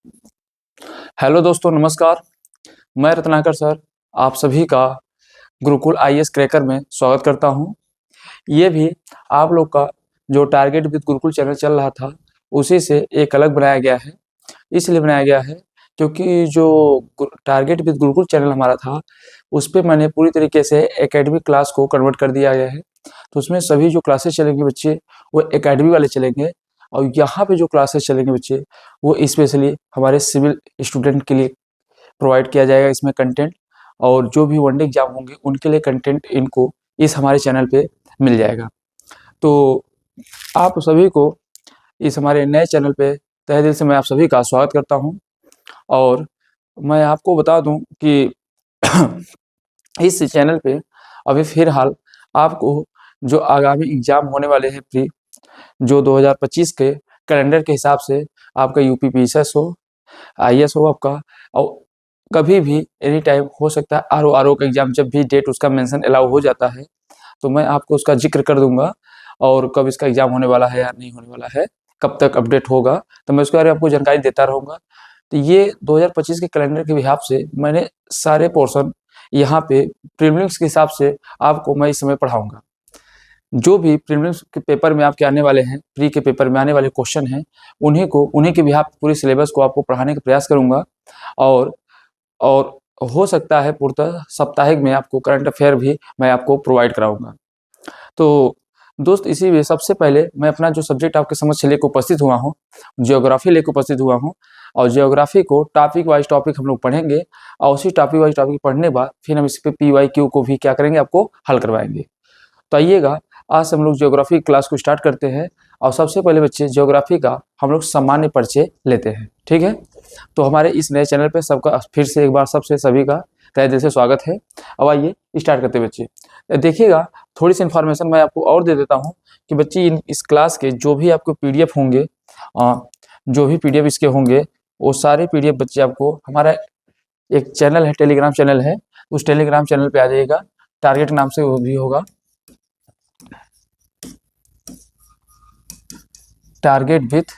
Hello दोस्तों, नमस्कार। मैं रत्नाकर सर आप सभी का गुरुकुल आईएएस क्रैकर में स्वागत करता हूं। ये भी आप लोग का जो टारगेट विद गुरुकुल चैनल चल रहा था, उसी से एक अलग बनाया गया है। इसलिए बनाया गया है क्योंकि जो टारगेट विद गुरुकुल चैनल हमारा था, उस पे मैंने पूरी तरीके से एकेडमिक क्लास को कन्वर्ट कर दिया गया है। तो उसमें सभी जो क्लासेस चलेंगे बच्चे, वो एकेडमी वाले चलेंगे, और यहाँ पे जो क्लासेस चलेंगे बच्चे, वो स्पेशली हमारे सिविल स्टूडेंट के लिए प्रोवाइड किया जाएगा इसमें कंटेंट। और जो भी वनडे एग्जाम होंगे उनके लिए कंटेंट इनको इस हमारे चैनल पे मिल जाएगा। तो आप सभी को इस हमारे नए चैनल पे तहे दिल से मैं आप सभी का स्वागत करता हूं। और मैं आपको बता दूं कि इस चैनल पे अभी फिलहाल आपको जो आगामी एग्जाम होने वाले हैं प्री, जो 2025 के कैलेंडर के हिसाब से आपका यूपी पीएसएस हो, आईएएस हो आपका, और कभी भी एनी टाइम हो सकता है आरओ का एग्जाम, जब भी डेट उसका मेंशन अलाउ हो जाता है तो मैं आपको उसका जिक्र कर दूंगा, और कब इसका एग्जाम होने वाला है या नहीं होने वाला है, कब तक अपडेट होगा, तो मैं उसके बारे में आपको जानकारी देता रहूँगा। तो ये 2025 के कैलेंडर के हिसाब से मैंने सारे पोर्शन यहाँ पे प्रीलिम्स के हिसाब से आपको मैं इस समय पढ़ाऊँगा। जो भी प्रीलिम्स के पेपर में आपके आने वाले हैं, प्री के पेपर में आने वाले क्वेश्चन हैं, उन्हीं के बिहाफ पूरे सिलेबस को आपको पढ़ाने का प्रयास करूँगा। और और हो सकता है पूर्णतः साप्ताहिक में आपको करंट अफेयर भी मैं आपको प्रोवाइड कराऊँगा। तो दोस्त, इसीलिए सबसे पहले मैं अपना जो सब्जेक्ट आपके समक्ष लेकर उपस्थित हुआ हूँ, ज्योग्राफी लेकर उपस्थित हुआ हूँ। और ज्योग्राफी को टॉपिक वाइज टॉपिक हम लोग पढ़ेंगे, और उसी टॉपिक वाइज टॉपिक पढ़ने के बाद फिर हम इस पे पीवाईक्यू को भी क्या करेंगे, आपको हल करवाएंगे। तो आइएगा, आज से हम लोग ज्योग्राफी क्लास को स्टार्ट करते हैं। और सबसे पहले बच्चे ज्योग्राफी का हम लोग सामान्य परिचय लेते हैं, ठीक है। तो हमारे इस नए चैनल पे सबका फिर से एक बार सबसे सभी का तहे दिल से स्वागत है। अब आइए स्टार्ट करते हैं बच्चे। देखिएगा, थोड़ी सी इन्फॉर्मेशन मैं आपको और दे देता हूँ कि बच्चे इस क्लास के जो भी आपको पीडीएफ होंगे, जो भी पीडीएफ इसके होंगे, वो सारे पीडीएफ बच्चे आपको हमारा एक चैनल है, टेलीग्राम चैनल है, उस टेलीग्राम चैनल पे आ जाइएगा। टारगेट नाम से वो भी होगा, टारगेट विथ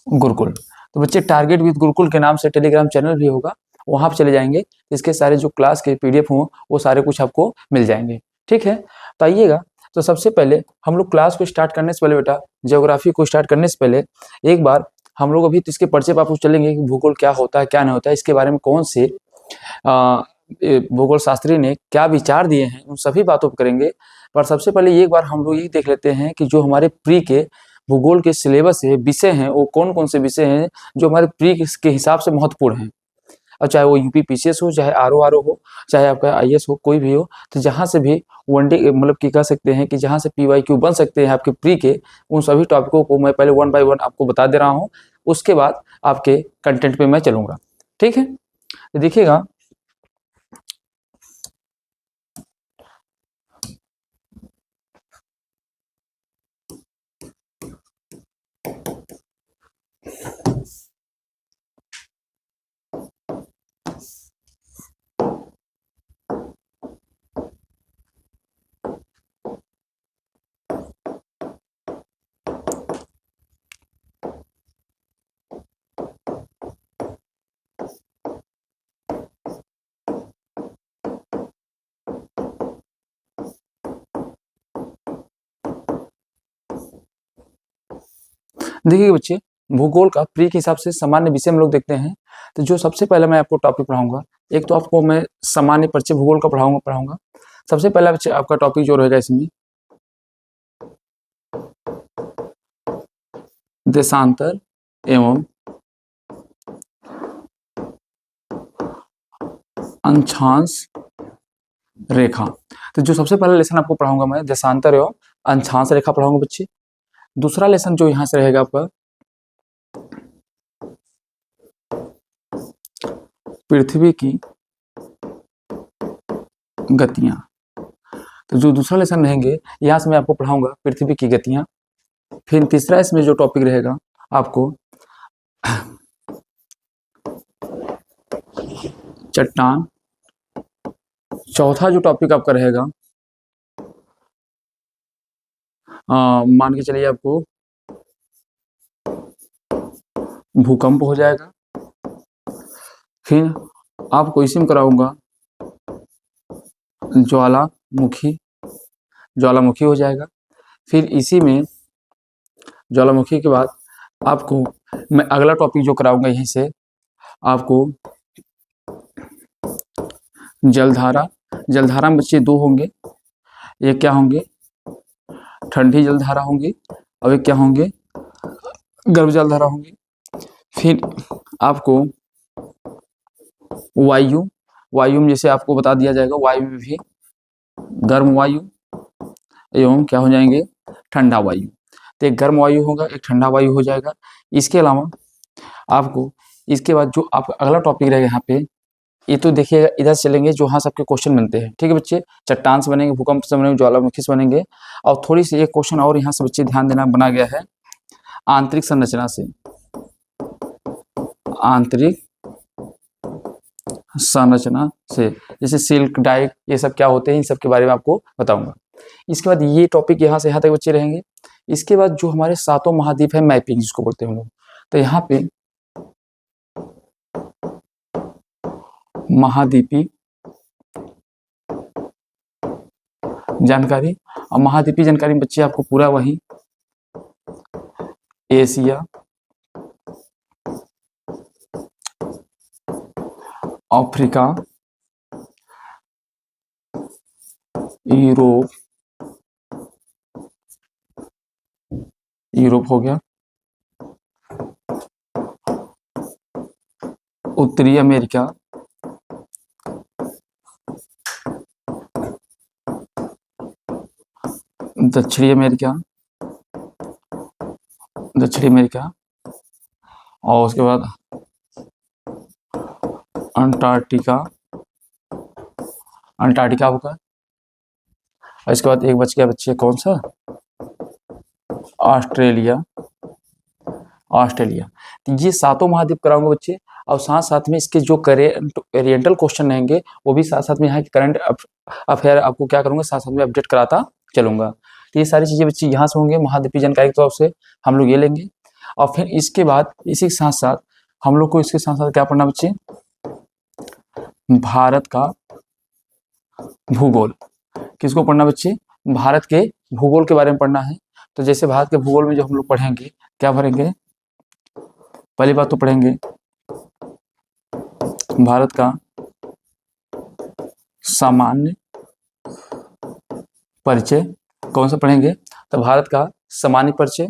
गुरुकुल। तो बच्चे, टारगेट विद गुरुकुल के नाम से टेलीग्राम चैनल भी होगा, वहाँ पे चले जाएंगे, इसके सारे जो क्लास के पीडीएफ हों वो सारे कुछ आपको मिल जाएंगे, ठीक है। तो आइएगा, तो सबसे पहले हम लोग क्लास को स्टार्ट करने से पहले बेटा, ज्योग्राफी को स्टार्ट करने से पहले एक बार हम लोग अभी तो इसके परिचय पर आपको चलेंगे कि भूगोल क्या होता है, क्या नहीं होता है, इसके बारे में कौन से भूगोल शास्त्री ने क्या विचार दिए हैं, उन सभी बातों पर करेंगे। पर सबसे पहले एक बार हम लोग ये देख लेते हैं कि जो हमारे प्री के भूगोल के सिलेबस है, विषय हैं, वो कौन कौन से विषय हैं जो हमारे प्री के हिसाब से महत्वपूर्ण हैं। और चाहे वो यूपी पीसीएस हो, चाहे आरओ हो, चाहे आपका आईएएस हो, कोई भी हो, तो जहाँ से भी वनडे मतलब कि कह सकते हैं कि जहाँ से पीवाईक्यू बन सकते हैं आपके प्री के, उन सभी टॉपिकों को मैं पहले वन बाय वन आपको बता दे रहा हूँ। उसके बाद आपके कंटेंट पे मैं चलूँगा, ठीक है। तो देखिएगा, देखिए बच्चे, भूगोल का प्री के हिसाब से सामान्य विषय हम लोग देखते हैं। तो जो सबसे पहले मैं आपको टॉपिक पढ़ाऊंगा, एक तो आपको मैं सामान्य परिचय भूगोल का पढ़ाऊंगा। सबसे पहला बच्चे आपका टॉपिक जो रहेगा इसमें, देशांतर एवं अक्षांश रेखा। तो जो सबसे पहला लेसन आपको पढ़ाऊंगा मैं, देशांतर एवं अक्षांश रेखा पढ़ाऊंगा बच्चे। दूसरा लेसन जो यहाँ से रहेगा आपका, पृथ्वी की गतियां। तो जो दूसरा लेसन रहेंगे, यहाँ से मैं आपको पढ़ाऊंगा पृथ्वी की गतियां। फिर तीसरा इसमें जो टॉपिक रहेगा आपको, चट्टान। चौथा जो टॉपिक आपका रहेगा, मान के चलिए आपको भूकंप हो जाएगा। फिर आपको इसी में कराऊंगा ज्वालामुखी, ज्वालामुखी हो जाएगा। फिर इसी में ज्वालामुखी के बाद आपको मैं अगला टॉपिक जो कराऊंगा यहीं से आपको जलधारा। जलधारा में बच्चे दो होंगे, एक क्या होंगे, ठंडी जलधारा होंगी और एक क्या होंगे, गर्म जलधारा होंगी। फिर आपको वायु, वायु में जैसे आपको बता दिया जाएगा, वायु में भी गर्म वायु एवं क्या हो जाएंगे, ठंडा वायु। तो एक गर्म वायु होगा, एक ठंडा वायु हो जाएगा। इसके अलावा आपको इसके बाद जो आपका अगला टॉपिक रहेगा यहाँ पे, ये तो देखिएगा इधर चलेंगे जो हाँ सबके क्वेश्चन बनते हैं, ठीक है बच्चे। चट्टान से बनेंगे, भूकंप से बनेंगे, ज्वालामुखी से बनेंगे। और थोड़ी सी एक क्वेश्चन और यहाँ से बच्चे ध्यान देना बना गया है, आंतरिक संरचना से। आंतरिक संरचना से जैसे सिल्क, डाई, ये सब क्या होते हैं, इन सब के बारे में आपको बताऊंगा। इसके बाद ये टॉपिक यहाँ से यहाँ तक बच्चे रहेंगे। इसके बाद जो हमारे सातों महाद्वीप है, मैपिंग जिसको बोलते हैं हम लोग, तो यहाँ पे महाद्वीपी जानकारी। और महाद्वीपी जानकारी में बच्चे आपको पूरा वही एशिया, अफ्रीका, यूरोप, यूरोप हो गया, उत्तरी अमेरिका, दक्षिणी अमेरिका, दक्षिणी अमेरिका, और उसके बाद अंटार्कटिका, अंटार्कटिका होगा। और इसके बाद एक बच गया बच्चे, कौन सा, ऑस्ट्रेलिया, ऑस्ट्रेलिया। तो ये सातों महाद्वीप कराऊंगा बच्चे। और साथ साथ में इसके जो करेंट ओरिएंटल क्वेश्चन रहेंगे वो भी साथ साथ में यहाँ के करंट अफेयर आपको क्या करूंगा, साथ साथ में अपडेट कराता चलूंगा। तो ये सारी चीजें बच्चे यहाँ से होंगे महाद्वीपीय जानकारी के तौर से हम लोग ये लेंगे। और फिर इसके बाद इसी के साथ साथ हम लोग को इसके साथ साथ क्या पढ़ना बच्चे, भारत का भूगोल। किसको पढ़ना बच्चे, भारत के भूगोल के बारे में पढ़ना है। तो जैसे भारत के भूगोल में जो हम लोग पढ़ेंगे, क्या पढ़ेंगे, पहली बात तो पढ़ेंगे भारत का सामान्य परिचय। कौन सा पढ़ेंगे, तो भारत का सामान्य परिचय।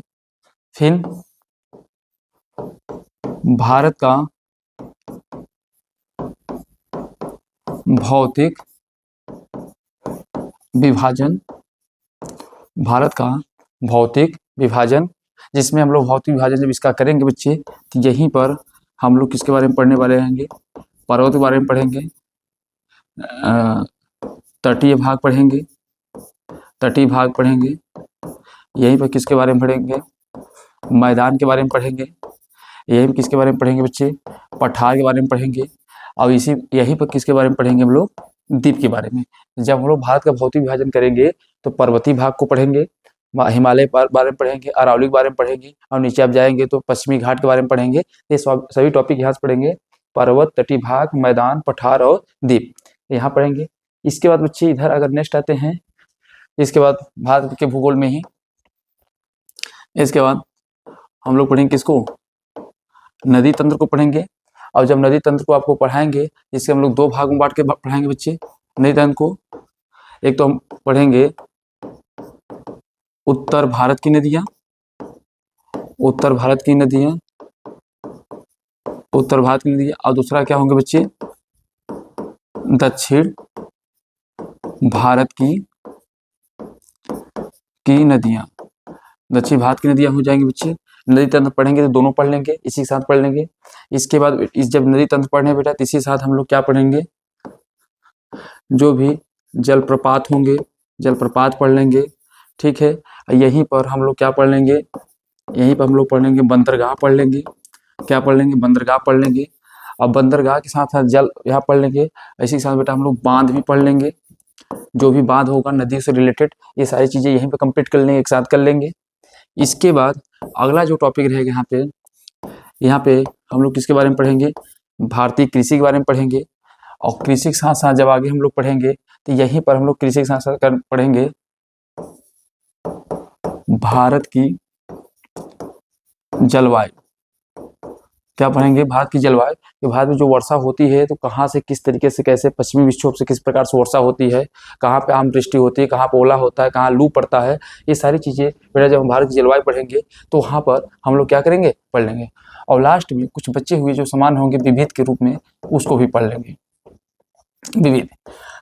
फिर भारत का भौतिक विभाजन, भारत का भौतिक विभाजन, जिसमें हम लोग भौतिक विभाजन जब इसका करेंगे बच्चे, तो यहीं पर हम लोग किसके बारे में पढ़ने वाले रहेंगे, पर्वत के बारे में पढ़ेंगे, तटीय भाग पढ़ेंगे, तटीय भाग पढ़ेंगे। यहीं पर किसके बारे में पढ़ेंगे, मैदान के बारे में पढ़ेंगे। यहीं पर किसके बारे में पढ़ेंगे बच्चे, पठार के बारे में पढ़ेंगे। और इसी यहीं पर किसके बारे में पढ़ेंगे हम लोग, द्वीप के बारे में। जब हम लोग भारत का भौतिक विभाजन करेंगे तो पर्वतीय भाग को पढ़ेंगे, हिमालय बारे में पढ़ेंगे, अरावली के बारे में पढ़ेंगे, और नीचे आप जाएंगे तो पश्चिमी घाट के बारे में पढ़ेंगे। ये सभी टॉपिक यहाँ से पढ़ेंगे, पर्वत, तटीय भाग, मैदान, पठार और द्वीप यहाँ पढ़ेंगे। इसके बाद बच्चे इधर अगर नेक्स्ट आते हैं, इसके बाद भारत के भूगोल में ही इसके बाद हम लोग पढ़ेंगे किसको, नदी तंत्र को पढ़ेंगे। और जब नदी तंत्र को आपको पढ़ाएंगे, इसके हम लोग दो भाग में बांट के पढ़ाएंगे बच्चे नदी तंत्र को। एक तो हम पढ़ेंगे उत्तर भारत की नदियां, उत्तर भारत की नदियां, उत्तर भारत की नदियां। और दूसरा क्या होंगे बच्चे, दक्षिण भारत की नदियां, दक्षिण भारत की नदियां हो जाएंगी बच्चे। नदी तंत्र पढ़ेंगे तो दोनों पढ़ लेंगे, इसी के साथ पढ़ लेंगे। इसके बाद जब नदी तंत्र पढ़ने बेटा, तो इसी साथ हम लोग क्या पढ़ेंगे, जो भी जलप्रपात होंगे, जलप्रपात पढ़ लेंगे, ठीक है। यहीं पर हम लोग क्या पढ़ लेंगे, यहीं पर हम लोग पढ़ लेंगे बंदरगाह पढ़ लेंगे। क्या पढ़ लेंगे, बंदरगाह पढ़ लेंगे। और बंदरगाह के साथ साथ जल यहाँ पढ़ लेंगे। इसी के साथ बेटा हम लोग बांध भी पढ़ लेंगे, जो भी बांध होगा नदी से रिलेटेड, ये सारी चीजें यहीं पे कंप्लीट कर लेंगे, एक साथ कर लेंगे। इसके बाद अगला जो टॉपिक रहेगा यहाँ पे, यहाँ पे हम लोग किसके बारे में पढ़ेंगे, भारतीय कृषि के बारे में पढ़ेंगे। और कृषि के साथ साथ जब आगे हम लोग पढ़ेंगे तो यहीं पर हम लोग कृषि के साथ साथ पढ़ेंगे भारत की जलवायु। क्या पढ़ेंगे, भारत की जलवायु, कि भारत में जो वर्षा होती है तो कहाँ से किस तरीके से, कैसे पश्चिमी विक्षोभ से किस प्रकार से वर्षा होती है, कहाँ पे आम वृष्टि होती है, कहाँ पे ओला होता है, कहाँ लू पड़ता है, ये सारी चीज़ें बेटा जब हम भारत की जलवायु पढ़ेंगे तो वहाँ पर हम लोग क्या करेंगे, पढ़ लेंगे। और लास्ट में कुछ बचे हुए जो समान होंगे विविध के रूप में, उसको भी पढ़ लेंगे, विविध।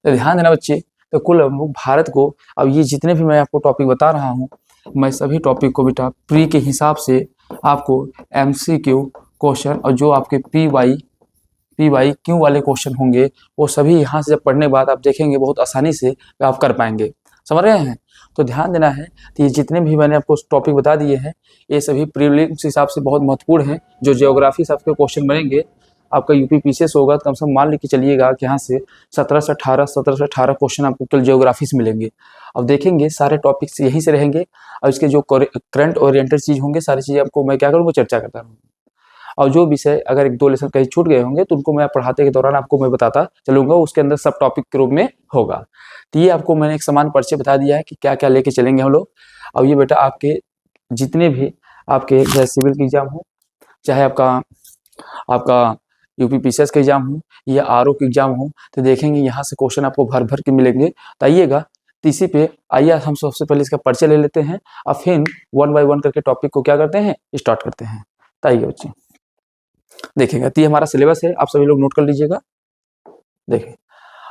तो ध्यान देना बच्चे, तो कुल हम लोग भारत को, अब ये जितने भी मैं आपको टॉपिक बता रहा हूँ, मैं सभी टॉपिक को बेटा प्री के हिसाब से आपको MCQ क्वेश्चन और जो आपके PY क्यू वाले क्वेश्चन होंगे वो सभी यहाँ से जब पढ़ने के बाद आप देखेंगे बहुत आसानी से आप कर पाएंगे। समझ रहे हैं? तो ध्यान देना है कि ये जितने भी मैंने आपको टॉपिक बता दिए हैं ये सभी प्रीलिम्स के हिसाब से बहुत महत्वपूर्ण हैं। जो जियोग्राफी से आपके क्वेश्चन बनेंगे, आपका यूपी पीसीएस होगा, कम से कम मान लेके चलिएगा कि यहाँ से 17 से 18 क्वेश्चन आपको केवल जियोग्राफी से मिलेंगे। अब देखेंगे सारे टॉपिक्स यहीं से रहेंगे और इसके जो करंट ओरिएंटेड चीज़ होंगे सारी चीज़ें आपको मैं क्या करूँगा, चर्चा करता रहूँगा। और जो विषय अगर 1-2 लेसन कहीं छूट गए होंगे तो उनको मैं पढ़ाते के दौरान आपको मैं बताता चलूँगा, उसके अंदर सब टॉपिक के रूप में होगा। तो ये आपको मैंने एक समान परिचय बता दिया है कि क्या क्या लेके चलेंगे हम लोग। अब ये बेटा आपके जितने भी आपके चाहे सिविल की एग्जाम हो, चाहे आपका यूपी पीसीएस का एग्जाम हो या आरओ की एग्जाम हो, तो देखेंगे यहाँ से क्वेश्चन आपको भर भर के मिलेंगे। तो आइएगा तीसरी पे, आइए हम सबसे पहले इसका परिचय ले लेते हैं और फिर 1 बाय 1 करके टॉपिक को क्या करते हैं, स्टार्ट करते हैं। तो आइए बच्चे देखिएगा, तो ये हमारा सिलेबस है, आप सभी लोग नोट कर लीजिएगा। देखिए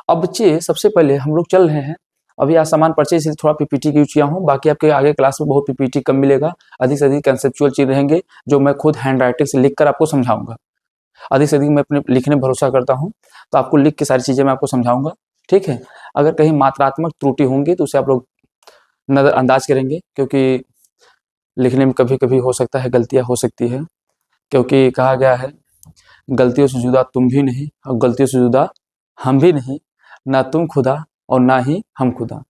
अब बच्चे सबसे पहले हम लोग चल रहे हैं, अभी आज सामान परिचय से थोड़ा पीपीटी की यूज किया हूँ, बाकी आपके आगे क्लास में बहुत पीपीटी कम मिलेगा, अधिक से अधिक कंसेप्चुअल चीज रहेंगे जो मैं खुद हैंड राइटिंग से लिख कर आपको समझाऊंगा। अधिक से अधिक मैं अपने लिखने में भरोसा करता हूँ, तो आपको लिख के सारी चीजें मैं आपको समझाऊंगा, ठीक है। अगर कहीं मात्रात्मक त्रुटि होंगी तो उसे आप लोग नजरअंदाज करेंगे, क्योंकि लिखने में कभी कभी हो सकता है गलतियां हो सकती है, क्योंकि कहा गया है गलतियों से जुदा तुम भी नहीं और गलतियों से जुदा हम भी नहीं, ना तुम खुदा और ना ही हम खुदा।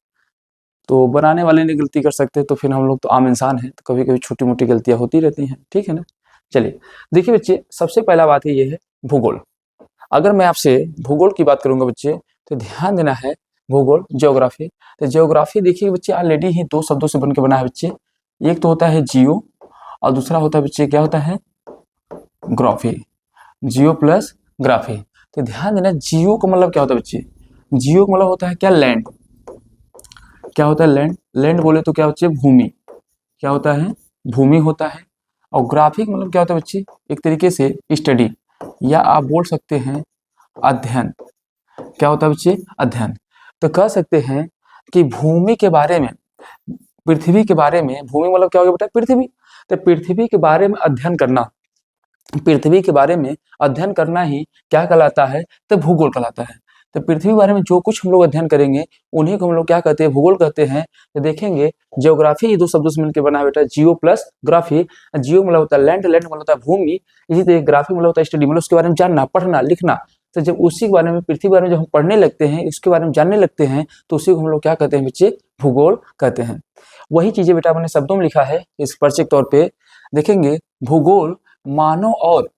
तो बनाने वाले ने गलती कर सकते तो फिर हम लोग तो आम इंसान हैं, तो कभी कभी छोटी मोटी गलतियां होती रहती हैं, ठीक है ना। चलिए देखिए बच्चे, सबसे पहला बात ये है भूगोल। अगर मैं आपसे भूगोल की बात करूंगा बच्चे तो ध्यान देना है, भूगोल ज्योग्राफी। तो ज्योग्राफी देखिए बच्चे ऑलरेडी ही 2 शब्दों से बनकर बना है बच्चे, एक तो होता है जियो और दूसरा होता है बच्चे क्या होता है, ग्राफी, जियो प्लस ग्राफी। तो ध्यान देना, जियो का मतलब क्या होता है बच्चे, जियो का मतलब होता है क्या, लैंड। क्या होता है, लैंड। लैंड बोले तो क्या बच्चे, भूमि। क्या होता है, भूमि होता है। और ग्राफिक मतलब क्या होता है बच्चे, एक तरीके से स्टडी, या आप बोल सकते हैं अध्ययन। क्या होता है बच्चे, अध्ययन। तो कह सकते हैं कि भूमि के बारे में, पृथ्वी के बारे में, भूमि मतलब क्या हो गया बेटा, पृथ्वी। तो पृथ्वी के बारे में अध्ययन करना, पृथ्वी के बारे में अध्ययन करना ही क्या कहलाता है, तो भूगोल कहलाता है। तो पृथ्वी के बारे में जो कुछ हम लोग अध्ययन करेंगे उन्हीं को हम लोग क्या कहते हैं, भूगोल कहते हैं। तो देखेंगे जियोग्राफी ये 2 शब्दों से मिलकर बना है बेटा, जियो प्लस ग्राफी। जियो मतलब होता है लैंड, लैंड मतलब होता है भूमि, इसी तरह ग्राफी मतलब होता है स्टडी, मतलब उसके बारे में जानना, पढ़ना, लिखना। तो जब उसी के बारे में, पृथ्वी के बारे में जब हम पढ़ने लगते हैं, इसके बारे में जानने लगते हैं, तो उसी को हम लोग क्या कहते हैं बच्चे, भूगोल कहते हैं। वही चीजें बेटा मैंने शब्दों में लिखा है इस परिचय के तौर पे। देखेंगे भूगोल मानव और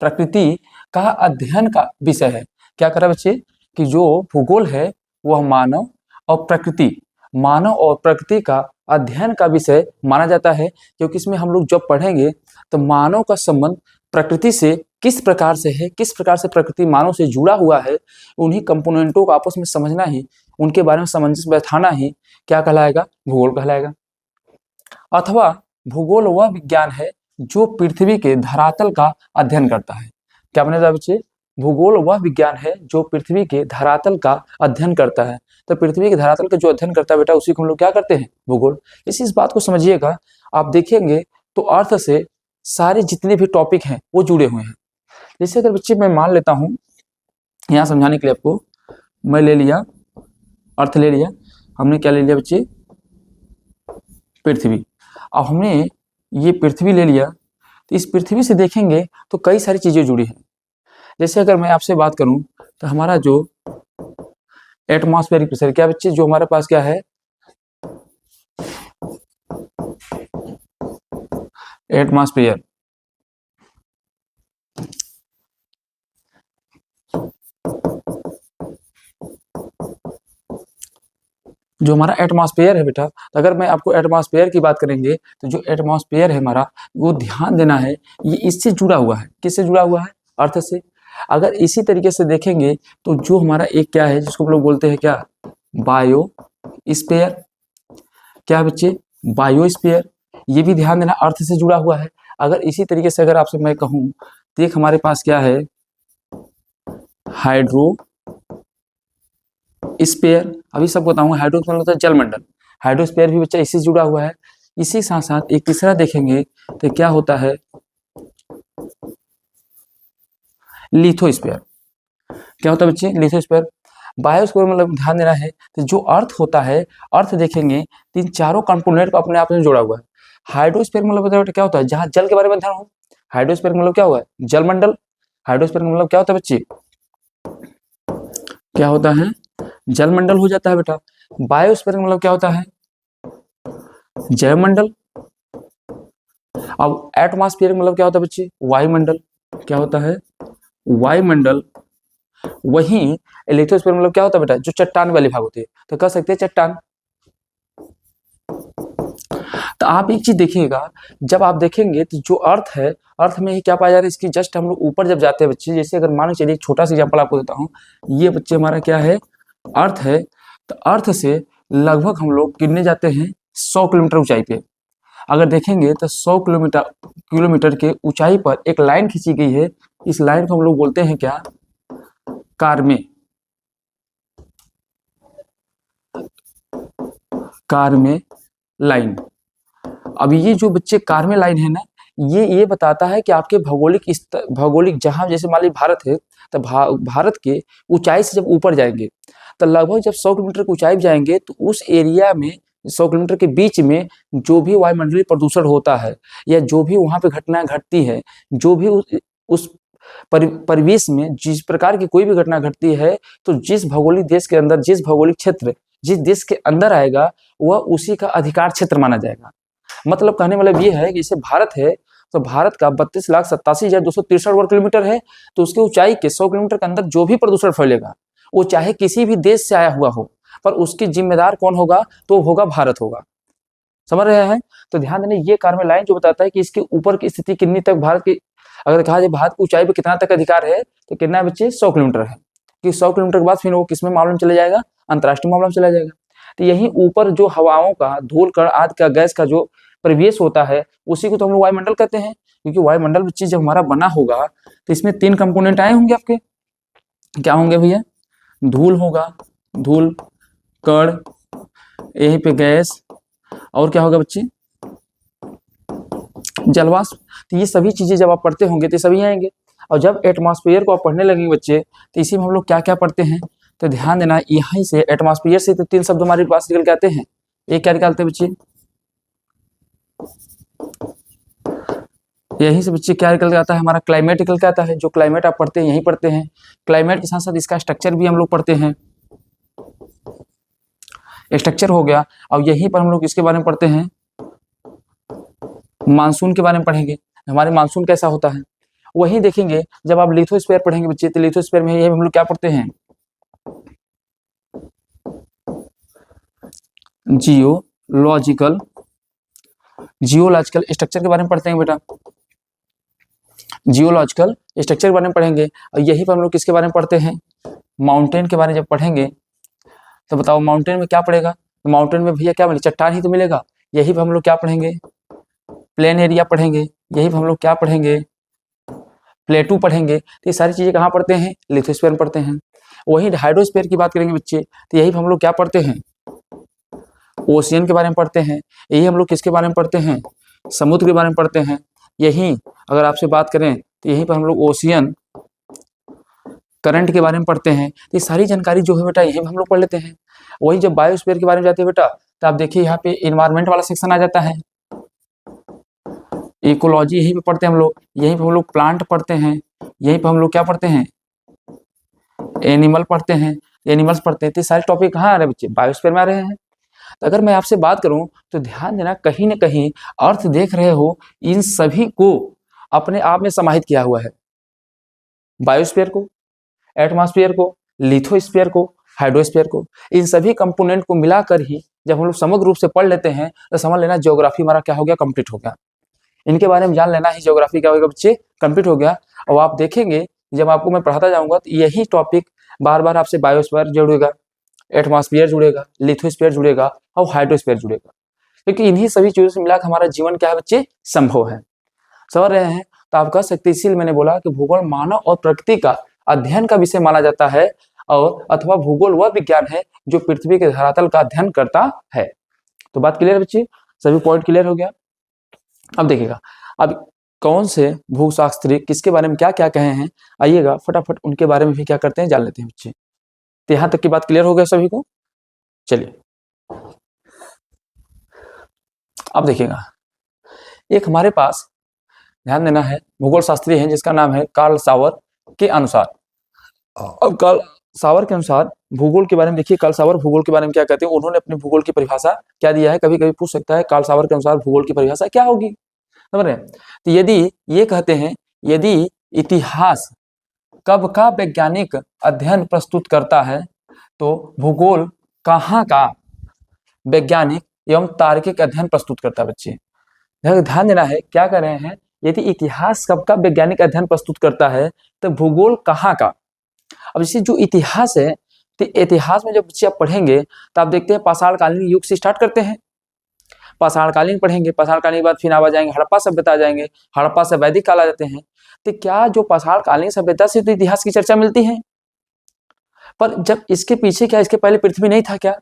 प्रकृति का अध्ययन का विषय है। क्या करा बच्चे, कि जो भूगोल है वह मानव और प्रकृति का अध्ययन का विषय माना जाता है, क्योंकि इसमें हम लोग जब पढ़ेंगे तो मानव का संबंध प्रकृति से किस प्रकार से है, किस प्रकार से प्रकृति मानव से जुड़ा हुआ है, उन्हीं कंपोनेंटों को आपस में समझना ही, उनके बारे में सामंजस्य बैठाना ही क्या कहलाएगा, भूगोल कहलाएगा। अथवा भूगोल वह विज्ञान है जो पृथ्वी के धरातल का अध्ययन करता है। क्या बने बच्चे, भूगोल वह विज्ञान है जो पृथ्वी के धरातल का अध्ययन करता है। तो पृथ्वी के धरातल का जो अध्ययन करता है बेटा, उसी को हम लोग क्या करते हैं, भूगोल। इस बात को समझिएगा, आप देखेंगे तो अर्थ से सारे जितने भी टॉपिक हैं वो जुड़े हुए हैं। जैसे अगर बच्चे मैं मान लेता हूँ, यहाँ समझाने के लिए आपको मैं ले लिया, अर्थ ले लिया, हमने क्या ले लिया बच्चे, पृथ्वी। अब हमने ये पृथ्वी ले लिया, तो इस पृथ्वी से देखेंगे तो कई सारी चीजें जुड़ी हैं। जैसे अगर मैं आपसे बात करूं तो हमारा जो एटमॉस्फेरिक प्रेशर, क्या बच्चे, जो हमारे पास क्या है, एटमॉस्फेयर, जो हमारा एटमॉस्फेयर है बेटा, तो अगर मैं आपको एटमॉस्फेयर की बात करेंगे तो जो एटमॉस्फेयर है हमारा, वो ध्यान देना है, ये इससे जुड़ा हुआ है। किससे जुड़ा हुआ है? अर्थ से। अगर इसी तरीके से देखेंगे तो जो हमारा एक क्या है, जिसको हम लोग बोलते हैं क्या, बायोस्फीयर। क्या है बच्चे? बायोस्फीयर। ये भी ध्यान देना, अर्थ से जुड़ा हुआ है। अगर इसी तरीके से अगर आपसे मैं कहूँ तो एक हमारे पास क्या है, हाइड्रो स्पेयर। अभी सब बताऊंगा। हाइड्रो मतलब होता है जलमंडल। हाइड्रोस्फीयर भी बच्चा इससे जुड़ा हुआ है। इसी साथ साथ एक तीसरा देखेंगे तो क्या होता है, लिथोस्फीयर। क्या होता है बच्चे? लिथोस्फीयर। बायोस्फीयर मतलब ध्यान देना है, तो जो अर्थ होता है, अर्थ देखेंगे तीन चारों कंपोनेंट को अपने आप में जोड़ा हुआ है। हाइड्रोस्फीयर मतलब क्या होता है, जहां जल के बारे में ध्यान हो। हाइड्रोस्फीयर मतलब क्या हुआ है? जलमंडल। हाइड्रोस्फीयर मतलब क्या होता है बच्चे? क्या होता है? जलमंडल हो जाता है बेटा। बायोस्फीयर मतलब क्या होता है? जैवमंडल। अब एटमॉस्फेयर मतलब क्या होता है बच्चे? वायुमंडल। क्या होता है? वायुमंडल। वहीं लिथोस्फीयर मतलब क्या होता है बेटा? जो चट्टान वाली भाग होती है, तो कह सकते हैं चट्टान। तो आप एक चीज देखिएगा, जब आप देखेंगे तो जो अर्थ है, अर्थ में ही क्या पाया जा रहा है, इसकी जस्ट हम लोग ऊपर जब जाते हैं बच्चे, जैसे अगर मान चलिए एक छोटा सा एग्जाम्पल आपको देता हूँ, ये बच्चे हमारा क्या है, अर्थ है। तो अर्थ से लगभग हम लोग कितने जाते हैं, 100 किलोमीटर ऊंचाई पे। अगर देखेंगे तो 100 किलोमीटर के ऊंचाई पर एक लाइन खींची गई है। इस लाइन को हम लोग बोलते हैं क्या, कारमे। कारमे लाइन। अब ये जो बच्चे कारमे लाइन है ना, ये बताता है कि आपके भौगोलिक जहां, जैसे मान लीजिए भारत है, तो भारत के ऊंचाई से जब ऊपर जाएंगे, तो लगभग जब 100 किलोमीटर की ऊंचाई पे जाएंगे, तो उस एरिया में 100 किलोमीटर के बीच में जो भी वायुमंडलीय प्रदूषण होता है, या जो भी वहां पे घटनाएं घटती है, जो भी उस परिवेश में जिस प्रकार की कोई भी घटना घटती है, तो जिस भौगोलिक देश के अंदर, जिस भौगोलिक क्षेत्र जिस देश के अंदर आएगा, वह उसी का अधिकार क्षेत्र माना जाएगा। मतलब कहने मतलब ये है कि जैसे भारत है, तो भारत का 32,87,263 वर्ग किलोमीटर है, तो उसके ऊंचाई के 100 किलोमीटर के अंदर जो भी प्रदूषण फैलेगा, वो चाहे किसी भी देश से आया हुआ हो, पर उसकी जिम्मेदार कौन होगा, तो होगा भारत होगा। समझ रहे हैं? तो ध्यान देना, ये कार्बन लाइन जो बताता है कि इसके ऊपर की स्थिति कितनी तक भारत की, अगर कहा जाए भारत की ऊंचाई पे कितना तक अधिकार है, तो कितना बच्चे, 100 किलोमीटर है। कि 100 किलोमीटर के बाद फिर वो किसमें मामले में चला जाएगा, अंतर्राष्ट्रीय मामला में चला जाएगा। तो यही ऊपर जो हवाओं का, धूल कण आदि का, गैस का जो परिवेश होता है, उसी को तो हम लोग वायुमंडल कहते हैं। क्योंकि वायुमंडल बच्चे जब हमारा बना होगा, तो इसमें 3 कंपोनेंट आए होंगे आपके। क्या होंगे भैया? धूल होगा, धूल कण, यहीं पे गैस, और क्या होगा बच्चे, जलवाष्प। तो ये सभी चीजें जब आप पढ़ते होंगे तो सभी आएंगे। और जब एटमॉस्फेयर को आप पढ़ने लगेंगे बच्चे, तो इसी में हम लोग क्या क्या पढ़ते हैं, तो ध्यान देना, यहीं से एटमॉस्फेयर से तो 3 शब्द हमारे पास निकल के आते हैं। एक क्या निकालते हैं बच्चे, यहीं से बच्चे क्या निकल के आता है, हमारा क्लाइमेट निकल के आता है। जो क्लाइमेट आप पढ़ते हैं यहीं पढ़ते हैं। क्लाइमेट के साथ साथ इसका स्ट्रक्चर भी हम लोग पढ़ते हैं। स्ट्रक्चर हो गया। और यहीं पर हम लोग इसके बारे में पढ़ते हैं, मानसून के बारे में पढ़ेंगे, हमारे मानसून कैसा होता है। वही देखेंगे जब आप लिथोस्फीयर पढ़ेंगे बच्चे, तो लिथोस्फीयर में ये हम लोग क्या पढ़ते हैं, जियोलॉजिकल स्ट्रक्चर के बारे में पढ़ते हैं बेटा। जियोलॉजिकल स्ट्रक्चर के बारे में पढ़ेंगे। और यही पर हम लोग किसके बारे में पढ़ते हैं, माउंटेन के बारे में जब पढ़ेंगे, तो बताओ माउंटेन में क्या पड़ेगा, तो माउंटेन में भैया क्या मिलेगा, चट्टान ही तो मिलेगा। यही पर हम लोग क्या पढ़ेंगे, प्लेन एरिया पढ़ेंगे। यही पर हम लोग क्या पढ़ेंगे, प्लेटू पढ़ेंगे। तो ये सारी चीजें कहाँ पढ़ते हैं, लिथोस्फीयर में पढ़ते हैं। वही हाइड्रोस्फीयर की बात करेंगे बच्चे, तो यही पर हम लोग क्या पढ़ते हैं, ओशियन के बारे में पढ़ते हैं। यही हम लोग किसके बारे में पढ़ते हैं, समुद्र के बारे में पढ़ते हैं। यही अगर आपसे बात करें तो यहीं पर हम लोग ओशियन करंट के बारे में पढ़ते हैं। ये सारी जानकारी जो है बेटा यहीं हम लोग पढ़ लेते हैं। वही जब बायोस्फीयर के बारे में जाते हैं बेटा, तो आप देखिए यहाँ पे इन्वायरमेंट वाला सेक्शन आ जाता है। इकोलॉजी यहीं पे पढ़ते हैं हम लोग। यहीं पे हम लोग प्लांट पढ़ते हैं। यहीं पे हम लोग क्या पढ़ते हैं, एनिमल पढ़ते हैं, एनिमल्स पढ़ते हैं। तो सारे टॉपिक कहाँ आ रहे हैं बच्चे, बायोस्फीयर में आ रहे हैं। तो अगर मैं आपसे बात करूं तो ध्यान देना, कहीं ना कहीं अर्थ देख रहे हो, इन सभी को अपने आप में समाहित किया हुआ है। बायोस्फीयर को, एटमॉस्फेयर को, लिथोस्फीयर को, हाइड्रोस्फीयर को। इन सभी कंपोनेंट को मिलाकर ही जब हम लोग समग्र रूप से पढ़ लेते हैं तो समझ लेना ज्योग्राफी हमारा क्या हो गया, कंप्लीट हो गया। इनके बारे में जान लेना ही ज्योग्राफी क्या होगा बच्चे, कंप्लीट हो गया। और आप देखेंगे जब आपको मैं पढ़ाता जाऊंगा तो यही टॉपिक बार बार आपसे बायोस्फीयर जुड़ेगा, एटमॉस्फेयर जुड़ेगा, लिथोस्फीयर जुड़ेगा और हाइड्रोस्फीयर जुड़ेगा, क्योंकि इन्हीं सभी चीजों से मिलाकर हमारा जीवन क्या है बच्चे, संभव है। समझ रहे हैं? तो आप कह सकते हैं, इसीलिए मैंने बोला कि भूगोल मानव और प्रकृति का अध्ययन का विषय माना जाता है, और अथवा भूगोल वह विज्ञान है जो पृथ्वी के धरातल का अध्ययन करता है। तो बात क्लियर बच्चे, सभी पॉइंट क्लियर हो गया। अब देखिएगा, अब कौन से भूशास्त्री किसके बारे में क्या क्या कहे हैं, आइएगा फटाफट उनके बारे में भी क्या करते हैं जान लेते हैं बच्चे। तो यहां तक की बात क्लियर हो गया सभी को। चलिए अब देखिएगा, एक हमारे पास ध्यान देना है भूगोल शास्त्री है जिसका नाम है कार्ल सावर के अनुसार। अब कार्ल सावर के अनुसार भूगोल के बारे में देखिए, कार्ल सावर भूगोल के बारे में क्या कहते हैं, उन्होंने अपने भूगोल की परिभाषा क्या दिया है, कभी कभी पूछ सकता है कार्ल सावर के अनुसार भूगोल की परिभाषा क्या होगी, समझ रहे हैं? तो यदि ये कहते हैं, यदि इतिहास कब का वैज्ञानिक अध्ययन प्रस्तुत करता है तो भूगोल कहाँ का वैज्ञानिक एवं तार्किक अध्ययन प्रस्तुत करता है। बच्चे ध्यान देना है, क्या कर रहे हैं, यदि इतिहास कब का वैज्ञानिक अध्ययन प्रस्तुत करता है तो भूगोल कहाँ का। अब इसे जो इतिहास है, तो इतिहास में जब बच्चे आप पढ़ेंगे तो आप देखते हैं पाषाणकालीन युग से स्टार्ट करते हैं, पाषाणकालीन पढ़ेंगे, पाषाणकालीन के बाद फिर आ जाएंगे हड़प्पा सभ्यता आ जाएंगे, हड़प्पा से वैदिक काल आ जाते हैं। तो क्या जो पाषाणकालीन सभ्यता से तो इतिहास की चर्चा मिलती है, पर जब इसके पीछे क्या, इसके पहले पृथ्वी नहीं था क्या?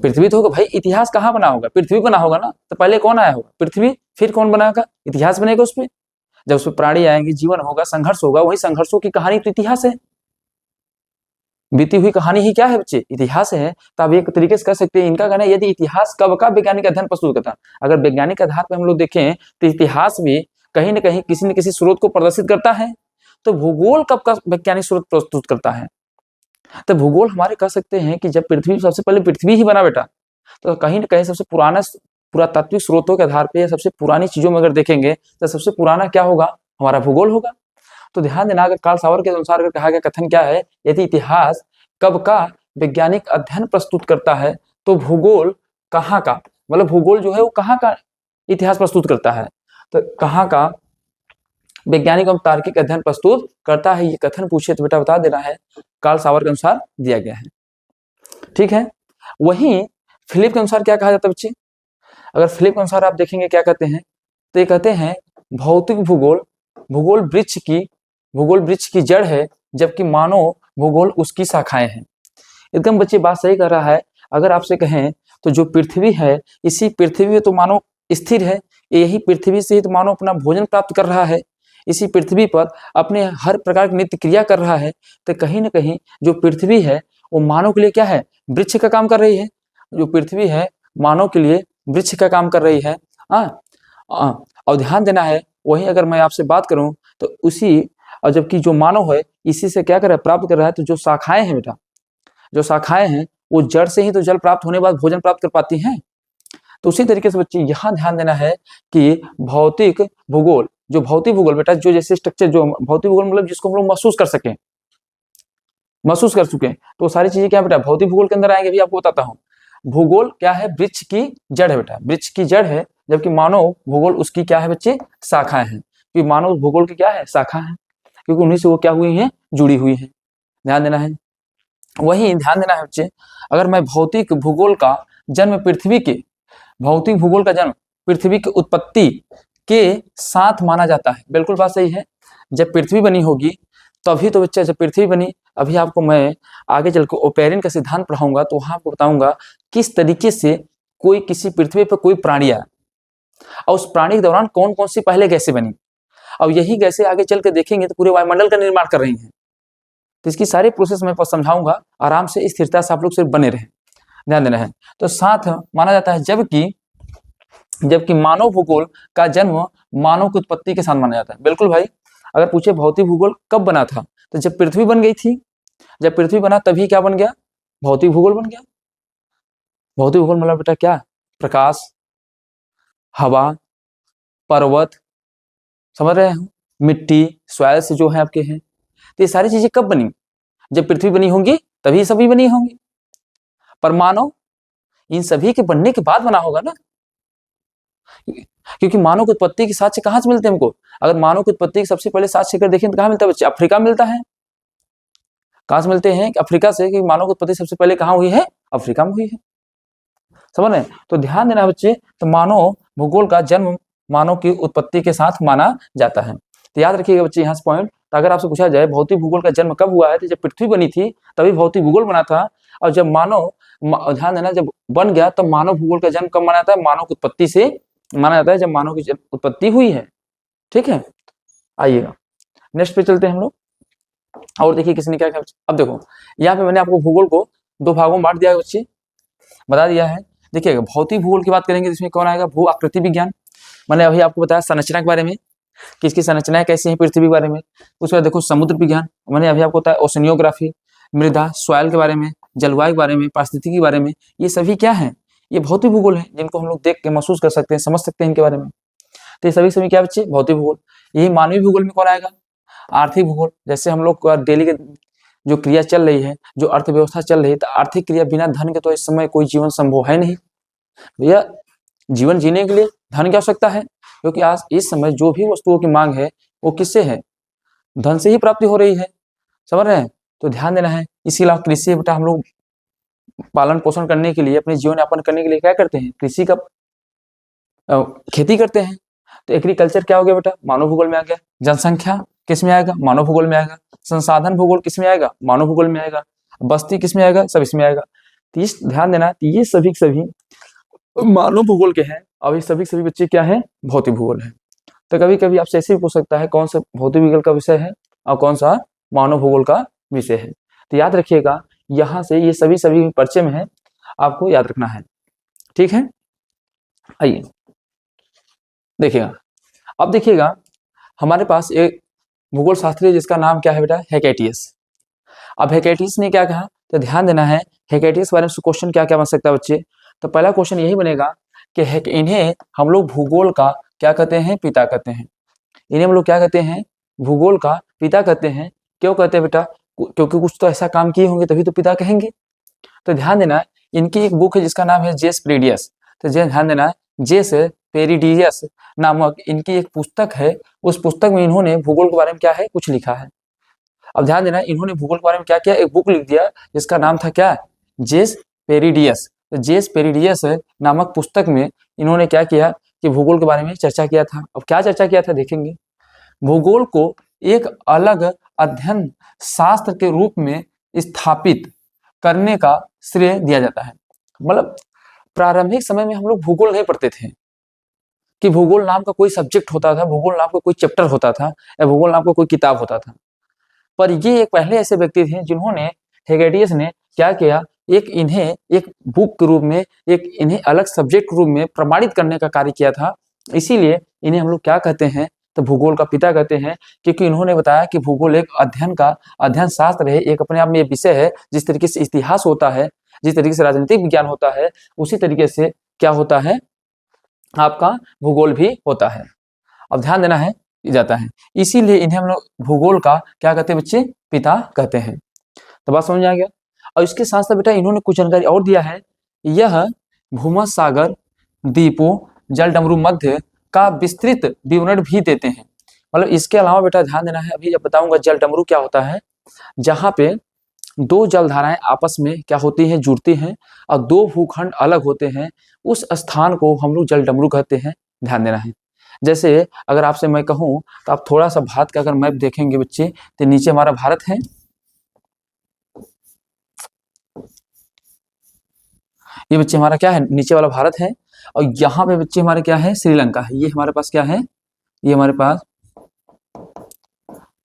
पृथ्वी तो होगा भाई, इतिहास कहाँ बना होगा, पृथ्वी बना होगा ना, तो पहले कौन आया होगा, पृथ्वी, फिर कौन बनाएगा, इतिहास बनेगा उसमें। जब उसमें प्राणी आएंगे, जीवन होगा, संघर्ष होगा, वही संघर्षों की कहानी तो इतिहास है, बीती हुई कहानी ही क्या है बच्चे, इतिहास है। तो आप एक तरीके से कह सकते हैं, इनका कहना है यदि इतिहास कब का वैज्ञानिक अध्ययन प्रस्तुत करता, अगर वैज्ञानिक आधार पर हम लोग देखें तो इतिहास भी कहीं न कहीं किसी न किसी स्रोत को प्रदर्शित करता है, तो भूगोल कब का वैज्ञानिक स्रोत प्रस्तुत करता है। तो भूगोल हमारे कह सकते हैं कि जब पृथ्वी, सबसे पहले पृथ्वी ही बना बेटा, तो कहीं न कहीं सबसे पुराना पुरातात्विक स्रोतों के आधार पे, सबसे पुरानी चीजों में अगर देखेंगे तो सबसे पुराना क्या होगा, हमारा भूगोल होगा। तो ध्यान देना, अगर कार्ल सावर के अनुसार अगर कहा गया कथन क्या है, यदि इतिहास कब का वैज्ञानिक अध्ययन प्रस्तुत करता है तो भूगोल कहाँ का, मतलब भूगोल जो है वो कहाँ का इतिहास प्रस्तुत करता है, तो कहाँ का वैज्ञानिक एवं तार्किक अध्ययन प्रस्तुत करता है, ये कथन पूछे तो बेटा बता देना है, कार्ल सावर के अनुसार दिया गया है। ठीक है, वहीं फिलिप के अनुसार क्या कहा जाता है बच्चे, अगर फिलिप के अनुसार आप देखेंगे क्या कहते हैं, तो ये कहते हैं भौतिक भूगोल, भूगोल वृक्ष की जड़ है, जबकि मानव भूगोल उसकी शाखाएं हैं। एकदम बच्चे बात सही कर रहा है। अगर आपसे कहें तो जो पृथ्वी है, इसी पृथ्वी में तो मानव स्थिर है, यही पृथ्वी से ही तो मानव अपना भोजन प्राप्त कर रहा है, इसी पृथ्वी पर अपने हर प्रकार की नित्य क्रिया कर रहा है। तो कहीं ना कहीं जो पृथ्वी है वो मानव के लिए क्या है, वृक्ष का काम कर रही है, जो पृथ्वी है मानव के लिए वृक्ष का काम कर रही है। और ध्यान देना है, वहीं अगर मैं आपसे बात करूं तो उसी, और जबकि जो मानव है इसी से क्या कर रहा है, प्राप्त कर रहा है। तो जो शाखाएं हैं बेटा, जो शाखाएं हैं वो जड़ से ही तो जल प्राप्त होने के बाद भोजन प्राप्त कर पाती हैं। तो उसी तरीके से बच्चे यहाँ ध्यान देना है कि भौतिक भूगोल, जो भौतिक भूगोल बेटा, जो जैसे स्ट्रक्चर, जो भौतिक भूगोल मतलब जिसको हम लोग महसूस कर सकें, महसूस कर चुके हैं, तो सारी चीजें क्या बेटा भौतिक भूगोल के अंदर आएंगे। अभी आपको बताता हूँ, भूगोल क्या है, वृक्ष की जड़ है बेटा, वृक्ष की जड़ है, जबकि मानव भूगोल उसकी क्या है बच्चे, शाखाएं हैं। क्योंकि मानव भूगोल की क्या है, शाखा है, क्योंकि उन्हीं से वो क्या हुई है, जुड़ी हुई है। ध्यान देना है। वही ध्यान देना है बच्चे, अगर मैं भौतिक भूगोल का जन्म पृथ्वी के, भौतिक भूगोल का जन्म पृथ्वी की उत्पत्ति के साथ माना जाता है, बिल्कुल बात सही है। जब पृथ्वी बनी होगी तभी तो बच्चा, जब पृथ्वी बनी, अभी आपको मैं आगे चल के ओपेरिन का सिद्धांत पढ़ाऊंगा तो वहां आपको बताऊंगा किस तरीके से कोई किसी पृथ्वी पर कोई प्राणी आया और उस प्राणी के दौरान कौन कौन सी पहले गैसें बनी, और यही गैसें आगे चल के देखेंगे तो पूरे वायुमंडल का निर्माण कर रही हैं। तो इसकी सारी प्रोसेस मैं समझाऊंगा, आराम से स्थिरता से आप लोग सिर्फ बने रहें, ध्यान देना है। तो साथ माना जाता है, जबकि मानव भूगोल का जन्म मानव की उत्पत्ति के साथ माना जाता है। बिल्कुल भाई, अगर पूछे भौतिक भूगोल कब बना था, तो जब पृथ्वी बन गई थी, जब पृथ्वी बना तभी क्या बन गया, भौतिक भूगोल बन गया। भौतिक भूगोल मतलब बेटा क्या, प्रकाश, हवा, पर्वत, समझ रहे हैं, मिट्टी, सॉइल से जो है आपके हैं, तो ये सारी चीजें कब बनी, जब पृथ्वी बनी होंगी तभी सभी बनी होंगी। पर मानव इन सभी के बनने के बाद बना होगा ना, क्योंकि मानव की उत्पत्ति के साक्ष्य कहां से मिलते हैं हमको? अगर मानव की उत्पत्ति के सबसे पहले साक्ष्य अगर देखें तो कहां मिलता है बच्चे? अफ्रीका मिलता है। कहां से मिलते हैं? अफ्रीका से, कि मानव की उत्पत्ति सबसे पहले कहां हुई है? अफ्रीका में हुई है। समझ रहे? तो ध्यान देना बच्चे, तो मानव भूगोल का जन्म मानव की उत्पत्ति के साथ माना जाता है। तो याद रखिएगा बच्चे यहाँ से पॉइंट। तो अगर आपसे पूछा जाए भौतिक भूगोल का जन्म कब हुआ है, तो जब पृथ्वी बनी थी तभी भौतिक भूगोल बना था। और जब मानव, ध्यान देना, जब बन गया तब मानव भूगोल का जन्म कब माना जाता है? मानव की उत्पत्ति से माना जाता है, जब मानव की उत्पत्ति हुई है। ठीक है, आइएगा नेक्स्ट पे चलते हैं हम लोग। और देखिए किसने क्या किया। अब देखो यहाँ पे मैंने आपको भूगोल को 2 भागों में बांट दिया है बच्चे, बता दिया है। देखिएगा भौतिक भूगोल की बात करेंगे तो इसमें कौन आएगा? भू आकृति विज्ञान। मैंने अभी आपको बताया संरचना के बारे में, किसकी संरचनाएं कैसी हैं पृथ्वी के बारे में। उसके बाद देखो समुद्र विज्ञान, मैंने अभी आपको बताया ओशनियोग्राफी, मृदा सॉइल के बारे में, जलवायु के बारे में, पारिस्थितिकी के बारे में। ये सभी क्या है? ये भौतिक भूगोल है, जिनको हम लोग देख के महसूस कर सकते हैं, समझ सकते हैं इनके बारे में। तो ये सभी क्या बच्चे? भौतिक भूगोल। यही मानवीय भूगोल में कौन आएगा? आर्थिक भूगोल। जैसे हम लोग डेली के जो क्रिया चल रही है, जो अर्थव्यवस्था चल रही है, तो आर्थिक क्रिया बिना धन के तो इस समय कोई जीवन संभव है नहीं भैया। जीवन जीने के लिए धन की आवश्यकता है, क्योंकि आज इस समय जो भी वस्तुओं की मांग है वो किससे है? धन से ही प्राप्ति हो रही है। समझ रहे हैं? तो ध्यान देना है। इसके अलावा कृषि बेटा, हम लोग पालन पोषण करने के लिए, अपने जीवन यापन करने के लिए क्या करते हैं? कृषि का खेती करते हैं। तो एग्रीकल्चर क्या हो गया बेटा? मानव भूगोल में आ गया। जनसंख्या किस में आएगा? मानव भूगोल में आएगा। संसाधन भूगोल किस में आएगा? मानव भूगोल में आएगा। बस्ती किस में आएगा? सब इसमें आएगा। तो इस ध्यान देना, ये सभी मानव भूगोल के हैं, और ये सभी बच्चे क्या है? भौतिक भूगोल है। तो कभी कभी आपसे ऐसे भी पूछ सकता है कौन सा भौतिक भूगोल का विषय है और कौन सा मानव भूगोल का विषय है। तो याद रखिएगा, यहाँ से ये सभी परिचय में है, आपको याद रखना है। ठीक है, आइए देखिएगा। अब देखिएगा हमारे पास एक भूगोल शास्त्री जिसका नाम क्या है बेटा? हेकेटियस। अब हेकेटियस ने क्या कहा? तो ध्यान देना है, हेकेटियस के बारे में क्वेश्चन क्या क्या बन सकता है बच्चे? तो पहला क्वेश्चन यही बनेगा कि इन्हें हम लोग भूगोल का क्या कहते हैं? पिता कहते हैं। इन्हें हम लोग क्या कहते हैं? भूगोल का पिता कहते हैं। क्यों कहते हैं बेटा? क्योंकि कुछ तो ऐसा काम किए होंगे तभी तो पिता कहेंगे। तो ध्यान देना, इनकी एक बुक है जिसका नाम है जेस पेरिडियस। तो ध्यान देना, जेस पेरिडियस नामक इनकी एक पुस्तक है। उस पुस्तक में इन्होंने भूगोल के बारे में क्या है? कुछ लिखा है। अब ध्यान देना, इन्होंने भूगोल के बारे में क्या किया? एक बुक लिख दिया जिसका नाम था क्या? जेस पेरिडियस। तो जेस पेरिडियस नामक पुस्तक में इन्होंने क्या किया कि भूगोल के बारे में चर्चा किया था। अब क्या चर्चा किया था देखेंगे। भूगोल को एक अलग अध्ययन शास्त्र के रूप में स्थापित करने का श्रेय दिया जाता है। मतलब प्रारंभिक समय में हम लोग भूगोल नहीं पढ़ते थे कि भूगोल नाम का कोई सब्जेक्ट होता था, भूगोल नाम का कोई चैप्टर होता था, या भूगोल नाम का कोई किताब होता था। पर ये एक पहले ऐसे व्यक्ति थे जिन्होंने, हेकेटियस ने क्या किया, इन्हें एक बुक के रूप में, इन्हें अलग सब्जेक्ट के रूप में प्रमाणित करने का कार्य किया था। इसीलिए इन्हें हम लोग क्या कहते हैं? तो भूगोल का पिता कहते हैं, क्योंकि इन्होंने बताया कि भूगोल एक अध्ययन शास्त्र है, एक अपने आप में विषय है। जिस तरीके से इतिहास होता है, जिस तरीके से राजनीतिक विज्ञान होता है, उसी तरीके से क्या होता है? आपका भूगोल भी होता है। अब ध्यान देना है, जाता है। इसीलिए इन्हें हम लोग भूगोल का क्या कहते हैं बच्चे? पिता कहते हैं। तो बात समझ आ गया। और इसके साथ साथ बेटा इन्होंने कुछ जानकारी और दिया है। यह भूमध्य सागर, द्वीपों, जल डमरू मध्य का विस्तृत विवरण भी देते हैं। मतलब इसके अलावा बेटा ध्यान देना है, अभी जब बताऊंगा जल डमरू क्या होता है, जहाँ पे 2 जलधाराएं आपस में क्या होती हैं? जुड़ती हैं, और 2 भूखंड अलग होते हैं, उस स्थान को हम लोग जल डमरू कहते हैं। ध्यान देना है। जैसे अगर आपसे मैं कहूं तो आप थोड़ा सा भारत का अगर मैप देखेंगे बच्चे, तो नीचे हमारा भारत है, ये बच्चे हमारा क्या है? नीचे वाला भारत है। और यहाँ पे बच्चे हमारे क्या है? श्रीलंका है। ये हमारे पास क्या है? ये हमारे पास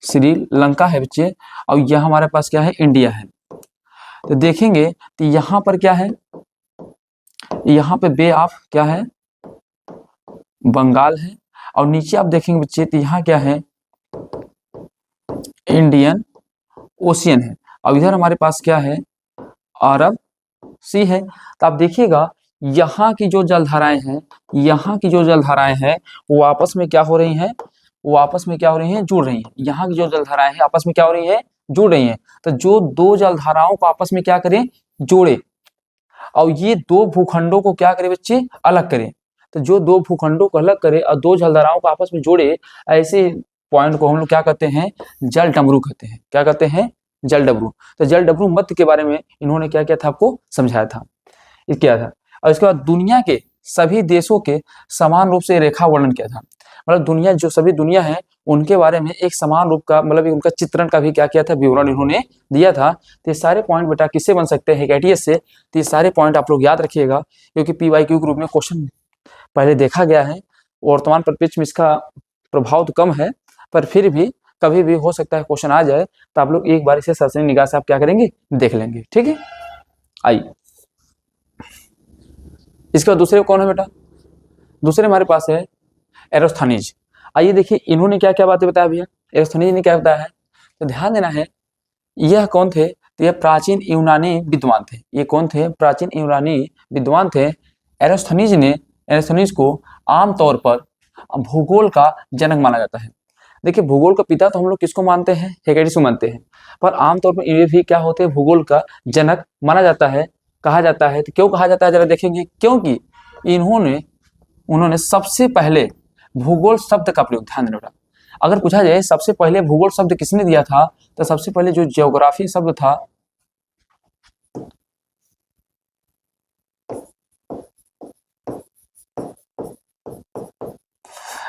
श्रीलंका है बच्चे। और यह हमारे पास क्या है? इंडिया है। तो देखेंगे तो यहाँ पर क्या है? यहाँ पे बे ऑफ क्या है? बंगाल है। और नीचे आप देखेंगे बच्चे तो यहाँ क्या है? इंडियन ओशियन है। और इधर हमारे पास क्या है? अरब सी है। तो आप देखिएगा यहाँ की जो जलधाराएं हैं, यहाँ की जो जलधाराएं हैं वो आपस में क्या हो रही हैं? वो आपस में क्या हो रही हैं? जुड़ रही हैं। यहाँ की जो जलधाराएं हैं आपस में क्या हो रही है? जुड़ रही हैं, तो जो दो जलधाराओं को आपस में क्या करें, जोड़े, और ये दो भूखंडों को क्या करें बच्चे, अलग करें। तो जो दो भूखंडों को अलग करे और दो जलधाराओं को आपस में जोड़े, ऐसे पॉइंट को हम लोग क्या कहते हैं, जल डमरू कहते हैं। क्या कहते हैं, जल डमरू। तो जल डमरू मध्य के बारे में इन्होंने क्या किया था, आपको समझाया था, ये किया था। और इसके बाद दुनिया के सभी देशों के समान रूप से रेखा वर्णन किया था। मतलब दुनिया, जो सभी दुनिया है उनके बारे में एक समान रूप का, मतलब उनका चित्रण का भी क्या किया था, विवरण इन्होंने दिया था। तो ये सारे पॉइंट बेटा किससे बन सकते हैं, हेकेटियस से। तो ये सारे पॉइंट आप लोग याद रखिएगा, क्योंकि पीवाईक्यू के रूप में क्वेश्चन पहले देखा गया है। वर्तमान परिप्रेक्ष्य में इसका प्रभाव तो कम है, पर फिर भी कभी भी हो सकता है क्वेश्चन आ जाए, तो आप लोग एक बार इसे सरसरी निगाह से आप क्या करेंगे, देख लेंगे। ठीक है, आइए इसके बाद दूसरे कौन है बेटा, दूसरे हमारे पास है एरोस्थनीज। आइए देखिए इन्होंने क्या क्या बातें बताया भैया, एरोस्थनीज ने क्या बताया है, तो ध्यान देना है। यह कौन थे, तो यह प्राचीन यूनानी विद्वान थे। ये कौन थे, प्राचीन यूनानी विद्वान थे। एरोस्थनीज को आमतौर पर भूगोल का जनक माना जाता है। देखिए भूगोल का पिता तो हम लोग किसको मानते हैं, हेकेटियस को मानते हैं, पर आमतौर पर ये भी क्या होते हैं, भूगोल का जनक माना जाता है, कहा जाता है। तो क्यों कहा जाता है, जरा देखेंगे। क्योंकि उन्होंने सबसे पहले भूगोल शब्द का प्रयोग, ध्यान देना, अगर पूछा जाए सबसे पहले भूगोल शब्द किसने दिया था, तो सबसे पहले जो ज्योग्राफी शब्द था,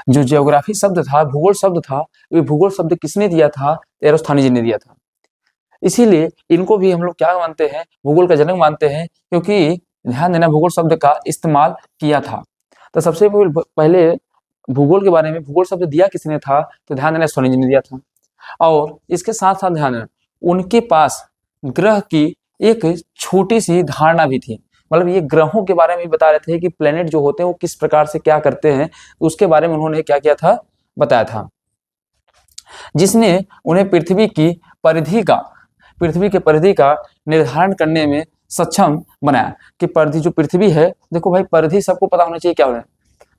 जो ज्योग्राफी शब्द था, भूगोल शब्द था, ये भूगोल शब्द किसने दिया था, एरोस्थनीज ने दिया था। इसीलिए इनको भी हम लोग क्या मानते हैं, भूगोल का जनक मानते हैं, क्योंकि ध्यान देना भूगोल शब्द का इस्तेमाल किया था। तो सबसे पहले भूगोल के बारे में भूगोल शब्द दिया किसने था, तो ध्यान देना एरोस्थनीज ने दिया था। और इसके साथ साथ ध्यान देना, उनके पास ग्रह की एक छोटी सी धारणा भी थी। मतलब ये ग्रहों के बारे में बता रहे थे कि प्लेनेट जो होते हैं वो किस प्रकार से क्या करते हैं, उसके बारे में उन्होंने क्या किया था, बताया था, जिसने उन्हें पृथ्वी के परिधि का निर्धारण करने में सक्षम बनाया। कि परिधि, जो पृथ्वी है, देखो भाई परिधि सबको पता होना चाहिए क्या होता है,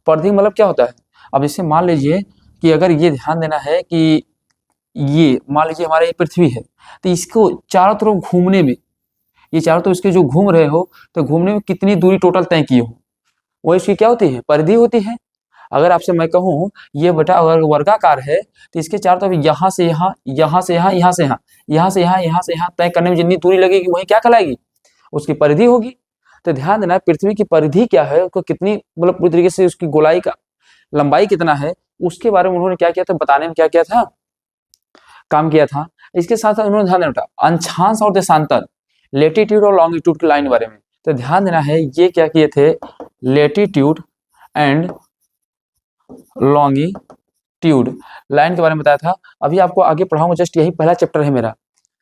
परिधि मतलब क्या होता है। अब इसे मान लीजिए कि अगर ये ध्यान देना है कि ये मान लीजिए हमारा ये पृथ्वी है, तो इसको चारों तरफ घूमने में, ये चारों तरफ इसके जो घूम रहे हो, तो घूमने में कितनी दूरी टोटल तय की हो, वो इसकी क्या होती है, परिधि होती है। अगर आपसे मैं कहूँ ये बेटा अगर वर्गाकार है, तो इसके चारों तरफ यहाँ से यहाँ, यहाँ से यहाँ, यहाँ से यहाँ, यहाँ से यहाँ, यहाँ से यहाँ तय करने में जितनी दूरी लगेगी वही क्या कहलाएगी, उसकी परिधि होगी। तो ध्यान देना पृथ्वी की परिधि क्या है, उसको कितनी, मतलब पूरी तरीके से उसकी गोलाई का लंबाई कितना है, उसके बारे में उन्होंने क्या किया था, बताने में क्या किया था, काम किया था। इसके साथ साथ उन्होंने ध्यान देना अंशांश और देशांतर, लेटीट्यूड और लॉन्गिट्यूड की लाइन के बारे में। तो ध्यान देना है ये क्या किए थे, लेटीट्यूड एंड लॉन्गिट्यूड लाइन के बारे में बताया था। अभी आपको आगे पढ़ाऊंगा, जस्ट यही पहला चैप्टर है मेरा,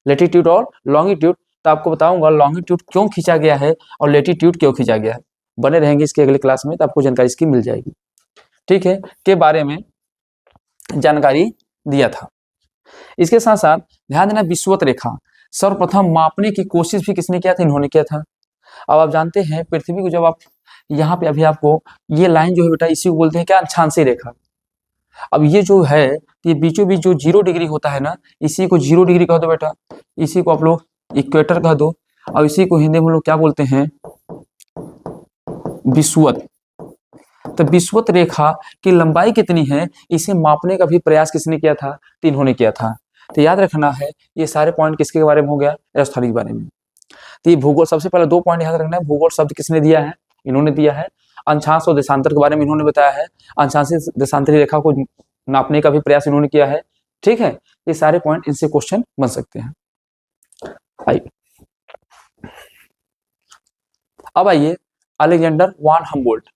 लेटीट्यूड और लॉन्गिट्यूड। तो आपको बताऊंगा लॉन्गिट्यूड क्यों खींचा गया है और लेटीट्यूड क्यों खींचा गया है। बने रहेंगे इसके अगले क्लास में, तो आपको जानकारी इसकी मिल जाएगी, ठीक है, के बारे में जानकारी दिया था। इसके साथ साथ ध्यान देना विषुवत रेखा सर्वप्रथम मापने की कोशिश भी किसने किया था, इन्होंने किया था। अब आप जानते हैं पृथ्वी को, जब आप यहाँ पे अभी आपको ये लाइन जो है बेटा, इसी को बोलते हैं क्या, अक्षांशीय रेखा। अब ये जो है, ये बीचों बीच जो 0 डिग्री होता है ना, इसी को 0 डिग्री कह दो बेटा, इसी को आप लोग इक्वेटर कह दो, और इसी को हिंदी में लोग क्या बोलते हैं, विषुवत। तो विषुवत रेखा की लंबाई कितनी है, इसे मापने का भी प्रयास किसने किया था, तो इन्होंने किया था। तो याद रखना है ये सारे पॉइंट किसके बारे में हो गया, एरोस्थनीज के बारे में। तो ये भूगोल, सबसे पहले 2 पॉइंट याद रखना है, भूगोल शब्द किसने दिया है, इन्होंने दिया है। अंशांश और देशांतर के बारे में इन्होंने बताया है, अंशांशी देशांतरी रेखा को नापने का भी प्रयास इन्होंने किया है, ठीक है। ये सारे पॉइंट इनसे क्वेश्चन बन सकते हैं। आइए अब आइए अलेक्जेंडर वान हम्बोल्ट।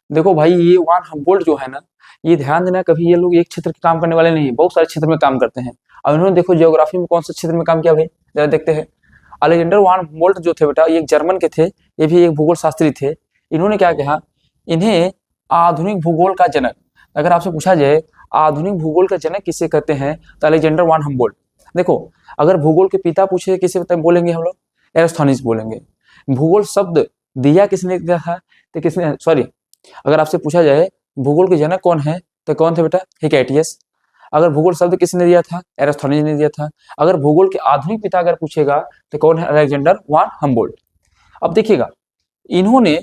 देखो भाई ये वान हम्बोल्ट जो है ना, ये ध्यान देना कभी ये लोग एक क्षेत्र के काम करने वाले नहीं है, बहुत सारे क्षेत्र में काम करते हैं। अब इन्होंने देखो जियोग्राफी में कौन से क्षेत्र में काम किया भाई, जरा देखते हैं। अलेक्जेंडर वान हम्बोल्ट जो थे बेटा, ये एक जर्मन के थे, ये भी एक भूगोल शास्त्री थे। इन्होंने क्या कहा, इन्हें आधुनिक भूगोल का जनक, अगर आपसे पूछा जाए आधुनिक भूगोल का जनक किसे कहते हैं, तो अलेक्जेंडर वान हम्बोल्ट। देखो अगर भूगोल के पिता पूछे किसे बोलेंगे हम लोग, एरोस्थनीज बोलेंगे। भूगोल शब्द दिया किसने दिया था, तो किसने, सॉरी, अगर आपसे पूछा जाए भूगोल के जनक कौन है, तो कौन थे बेटा, हेकेटियस। अगर भूगोल शब्द किसने दिया था? एरिस्टोथेनिस ने दिया था। अगर भूगोल के आधुनिक पिता अगर पूछेगा तो कौन है? Alexander von Humboldt. अब देखिएगा, इन्होंने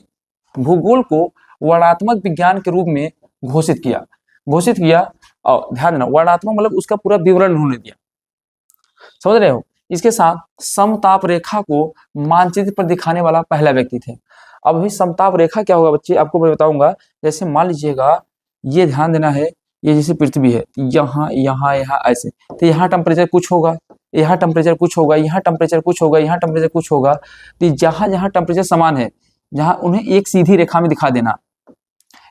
भूगोल को वर्णनात्मक विज्ञान के रूप में घोषित किया। और ध्यान देना, वर्णनात्मक मतलब उसका पूरा विवरण उन्होंने दिया, समझ रहे हो। इसके साथ समताप रेखा को मानचित्र पर दिखाने वाला पहला व्यक्ति थे। अब अभी समताप रेखा क्या होगा बच्चे, आपको मैं बताऊंगा। जैसे मान लीजिएगा, ये ध्यान देना है, ये जैसे पृथ्वी है, यहाँ यहाँ यहाँ ऐसे, तो यहाँ टेम्परेचर कुछ होगा, यहाँ टेम्परेचर कुछ होगा, यहाँ टेम्परेचर कुछ होगा, यहाँ टेम्परेचर कुछ होगा। तो जहाँ जहाँ टेम्परेचर समान है, जहाँ उन्हें एक सीधी रेखा में दिखा देना,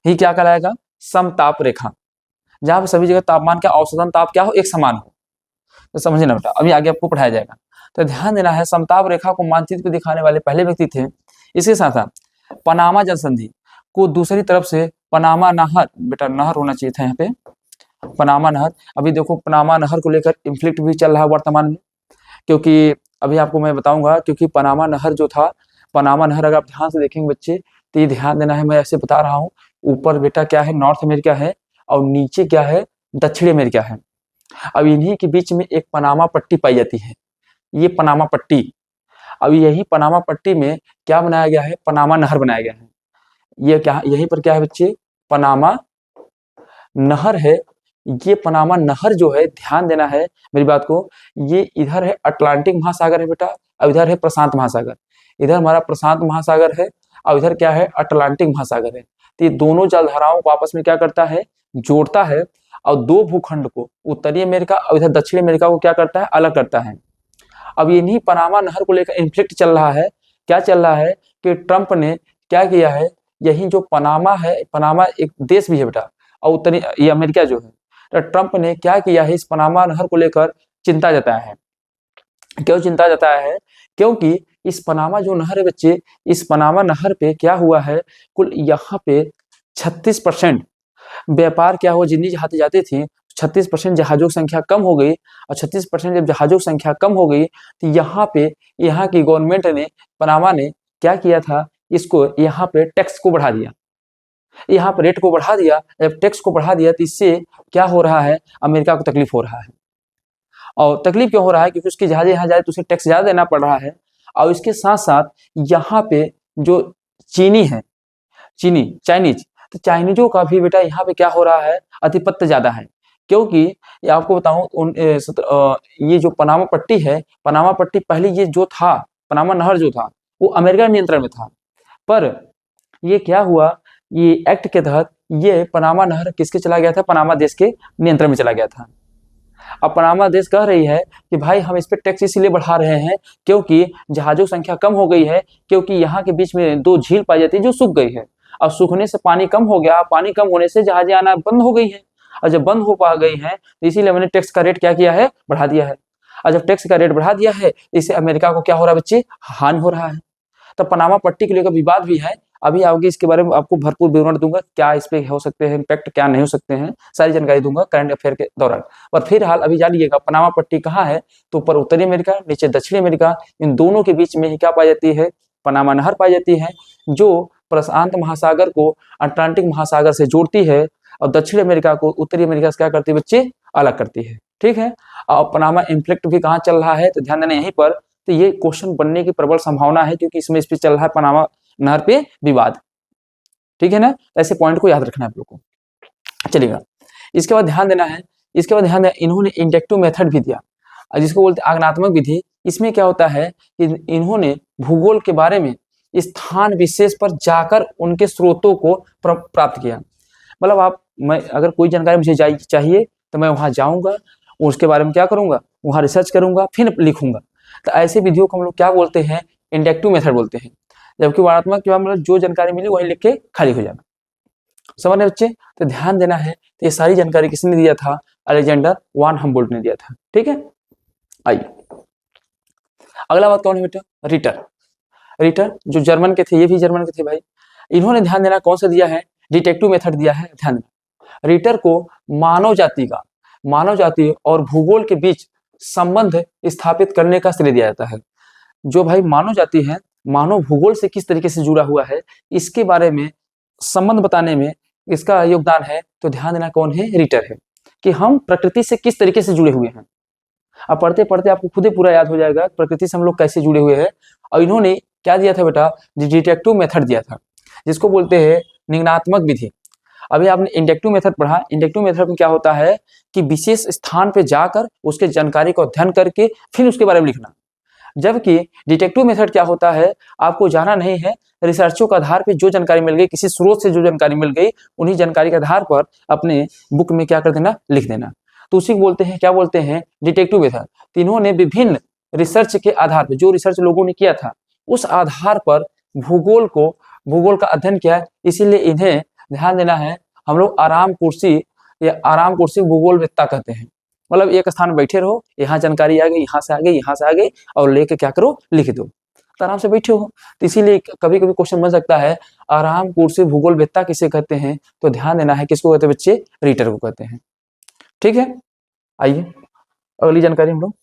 ये क्या कहलाएगा? समताप रेखा। जहाँ पे सभी जगह तापमान का औसतन ताप क्या हो? एक समान हो। तो समझना बेटा, अभी आगे आपको पढ़ाया जाएगा। तो ध्यान देना है, समताप रेखा को मानचित्र पर दिखाने वाले पहले व्यक्ति थे। इसके साथ साथ पनामा जल संधि को दूसरी तरफ से पनामा नहर, बेटा नहर होना चाहिए था यहाँ पे, पनामा नहर। अभी देखो पनामा नहर को लेकर इंफ्लिक्ट भी चल रहा है वर्तमान में, क्योंकि अभी आपको मैं बताऊंगा, क्योंकि पनामा नहर जो था, पनामा नहर अगर आप ध्यान से देखेंगे बच्चे, तो ये ध्यान देना है, मैं ऐसे बता रहा हूँ, ऊपर बेटा क्या है? नॉर्थ अमेरिका है, और नीचे क्या है? दक्षिण अमेरिका है। अब इन्हीं के बीच में एक पनामा पट्टी पाई जाती है, ये पनामा पट्टी। अब यही पनामा पट्टी में क्या बनाया गया है? पनामा नहर बनाया गया है। ये क्या, यहीं पर क्या है बच्चे? पनामा नहर है। ये पनामा नहर जो है, ध्यान देना है मेरी बात को, ये इधर है अटलांटिक महासागर है बेटा, और इधर है प्रशांत महासागर। इधर हमारा प्रशांत महासागर है, और इधर क्या है? अटलांटिक महासागर है। तो ये दोनों जलधाराओं को आपस में क्या करता है? जोड़ता है, और दो भूखंड को, उत्तरी अमेरिका और इधर दक्षिण अमेरिका को क्या करता है? अलग करता है। अब इन्हीं पनामा नहर को लेकर इन्फ्लिक्ट चल रहा है। क्या चल रहा है कि ट्रंप ने क्या किया है, यही जो पनामा है, पनामा एक देश भी है बेटा, और उत्तरी ये अमेरिका जो है, तो ट्रंप ने क्या किया है, इस पनामा नहर को लेकर चिंता जताया है। क्यों चिंता जताया है? क्योंकि इस पनामा जो नहर है बच्चे, इस पनामा नहर पे क्या हुआ है, कुल यहाँ पे 36% व्यापार क्या हुआ, जितनी जहाजें जाती थी, 36% जहाजों की संख्या कम हो गई, और 36% जब जहाजों की संख्या कम हो गई, तो यहाँ पे यहाँ की गवर्नमेंट ने, पनामा ने क्या किया था, इसको यहाँ पे टैक्स को बढ़ा दिया, यहाँ पे रेट को बढ़ा दिया। जब टैक्स को बढ़ा दिया तो इससे क्या हो रहा है? अमेरिका को तकलीफ हो रहा है। और तकलीफ क्यों हो रहा है? क्योंकि उसकी जहाजें यहाँ जाए तो उसे टैक्स ज्यादा देना पड़ रहा है। और इसके साथ साथ यहाँ पे जो चीनी है, चाइनीज, तो चाइनीजों का भी बेटा यहाँ पे क्या हो रहा है? आधिपत्य ज्यादा है। क्योंकि ये आपको बताऊं, ये जो पनामा पट्टी है, पनामा पट्टी पहले ये जो था, पनामा नहर जो था, वो अमेरिका नियंत्रण में था। पर ये क्या हुआ, ये एक्ट के तहत ये पनामा नहर किसके चला गया था? पनामा देश के नियंत्रण में चला गया था। अब पनामा देश कह रही है कि भाई हम इस पे टैक्स इसीलिए बढ़ा रहे हैं क्योंकि जहाजों की संख्या कम हो गई है, क्योंकि यहाँ के बीच में दो झील पाई जाती है जो सूख गई है। अब सूखने से पानी कम हो गया, पानी कम होने से जहाजें आना बंद हो गई है, और जब बंद हो पा गई है तो इसीलिए मैंने टैक्स का रेट क्या किया है? बढ़ा दिया है। और जब टैक्स का रेट बढ़ा दिया है, इससे अमेरिका को क्या हो रहा है बच्चे? हानि हो रहा है। तो पनामा पट्टी के लेकर विवाद भी है। अभी आगे इसके बारे में आपको भरपूर विवरण दूंगा, क्या इस पे हो सकते हैं इम्पैक्ट, क्या नहीं हो सकते हैं, सारी जानकारी दूंगा करंट अफेयर के दौरान। पर फिलहाल अभी जानिएगा पनामा पट्टी कहाँ है, तो ऊपर उत्तरी अमेरिका, नीचे दक्षिणी अमेरिका, इन दोनों के बीच में ही क्या पाई जाती है? पनामा नहर पाई जाती है, जो प्रशांत महासागर को अटलांटिक महासागर से जोड़ती है, और दक्षिण अमेरिका को उत्तरी अमेरिका से क्या करती है बच्चे? अलग करती है। ठीक है। और पनामा इन्फ्लिक्ट भी कहाँ चल रहा है, तो ध्यान देना यहीं पर। तो ये क्वेश्चन बनने की प्रबल संभावना है, क्योंकि इसमें इस पे चल रहा है पनामा नहर पे विवाद। ठीक है ना, ऐसे पॉइंट को याद रखना है आप लोग को। चलिएगा, इसके बाद ध्यान देना है, इन्होंने इंडक्टिव मेथड भी दिया, जिसको बोलते हैं आगमनात्मक विधि। इसमें क्या होता है कि इन्होंने भूगोल के बारे में स्थान विशेष पर जाकर उनके स्रोतों को प्राप्त किया। मतलब मैं अगर कोई जानकारी मुझे चाहिए तो मैं वहां जाऊंगा, उसके बारे में क्या करूंगा? वहां रिसर्च करूंगा, फिर लिखूंगा। तो ऐसे विधियों को हम लोग क्या बोलते हैं? इंडक्टिव मेथड बोलते हैं। जबकि वर्णनात्मक के बाद मतलब जो जानकारी मिली वही लिख के खाली हो जाना। समझ रहे बच्चे? तो ध्यान देना है, तो ये सारी जानकारी किसने दिया था? अलेक्जेंडर वॉन हम्बोल्ट ने दिया था। ठीक है, आइए अगला बात कौन है बेटा? रिटर जो जर्मन के थे, ये भी जर्मन के थे भाई। इन्होंने ध्यान देना कौन सा दिया है? डिटेक्टिव मेथड दिया है। ध्यान देना, रिटर को मानव जाति और भूगोल के बीच संबंध स्थापित करने का श्रेय दिया जाता है। जो भाई मानव जाति है, मानव भूगोल से किस तरीके से जुड़ा हुआ है, इसके बारे में संबंध बताने में इसका योगदान है। तो ध्यान देना कौन है? रिटर है। कि हम प्रकृति से किस तरीके से जुड़े हुए हैं। अब पढ़ते पढ़ते आपको खुद ही पूरा याद हो जाएगा प्रकृति से हम लोग कैसे जुड़े हुए हैं। और इन्होंने क्या दिया था बेटा, डिटेक्टिव मेथड दिया था, जिसको बोलते हैं निगमनात्मक विधि। अभी आपने इंडक्टिव मेथड पढ़ा। इंडक्टिव मेथड में क्या होता है कि विशेष स्थान पे जाकर उसके जानकारी को अध्ययन करके फिर उसके बारे में लिखना। जबकि डिटेक्टिव मेथड क्या होता है, आपको जाना नहीं है, रिसर्चों के आधार पर जो जानकारी मिल गई, किसी स्रोत से जो जानकारी मिल गई, उन्हीं जानकारी के आधार पर अपने बुक में क्या कर देना, लिख देना। तो उसी को बोलते हैं, क्या बोलते हैं, डिटेक्टिव मेथड। तीनों ने विभिन्न रिसर्च के आधार पर, जो रिसर्च लोगों ने किया था उस आधार पर भूगोल का अध्ययन किया। इसीलिए इन्हें ध्यान देना है, हम लोग आराम कुर्सी भूगोलवेत्ता कहते हैं। मतलब एक स्थान बैठे रहो, यहाँ जानकारी आ गई, यहाँ से आ गई, यहाँ से आ गई, और लेके क्या करो, लिख दो, तो आराम से बैठे हो। तो इसीलिए कभी कभी क्वेश्चन बन सकता है, आराम कुर्सी भूगोलवेत्ता किसे कहते हैं, तो ध्यान देना है किसको कहते हैं बच्चे, रीटर को कहते हैं। ठीक है, आइए अगली जानकारी हम लोग।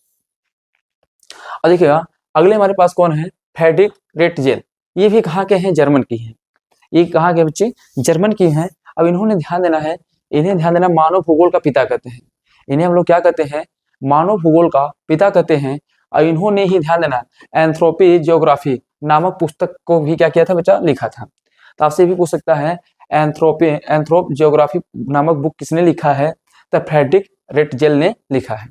और देखिएगा अगले हमारे पास कौन है, फ्रेडरिक रेटजेल। ये भी कहाँ के हैं, जर्मन की हैं। ये कहाँ के बच्चे, जर्मन की हैं। अब इन्होंने ध्यान देना है, इन्हें ध्यान देना, मानव भूगोल का पिता कहते हैं। इन्हें हम लोग क्या कहते हैं, मानव भूगोल का पिता कहते हैं। और इन्होंने ही ध्यान देना एंथ्रोपी जियोग्राफी नामक पुस्तक को भी क्या किया था बच्चा, लिखा था। तो आपसे भी पूछ सकता है, एंथ्रोप जियोग्राफी नामक बुक किसने लिखा है, तो फ्रेडरिक रेटजेल ने लिखा है।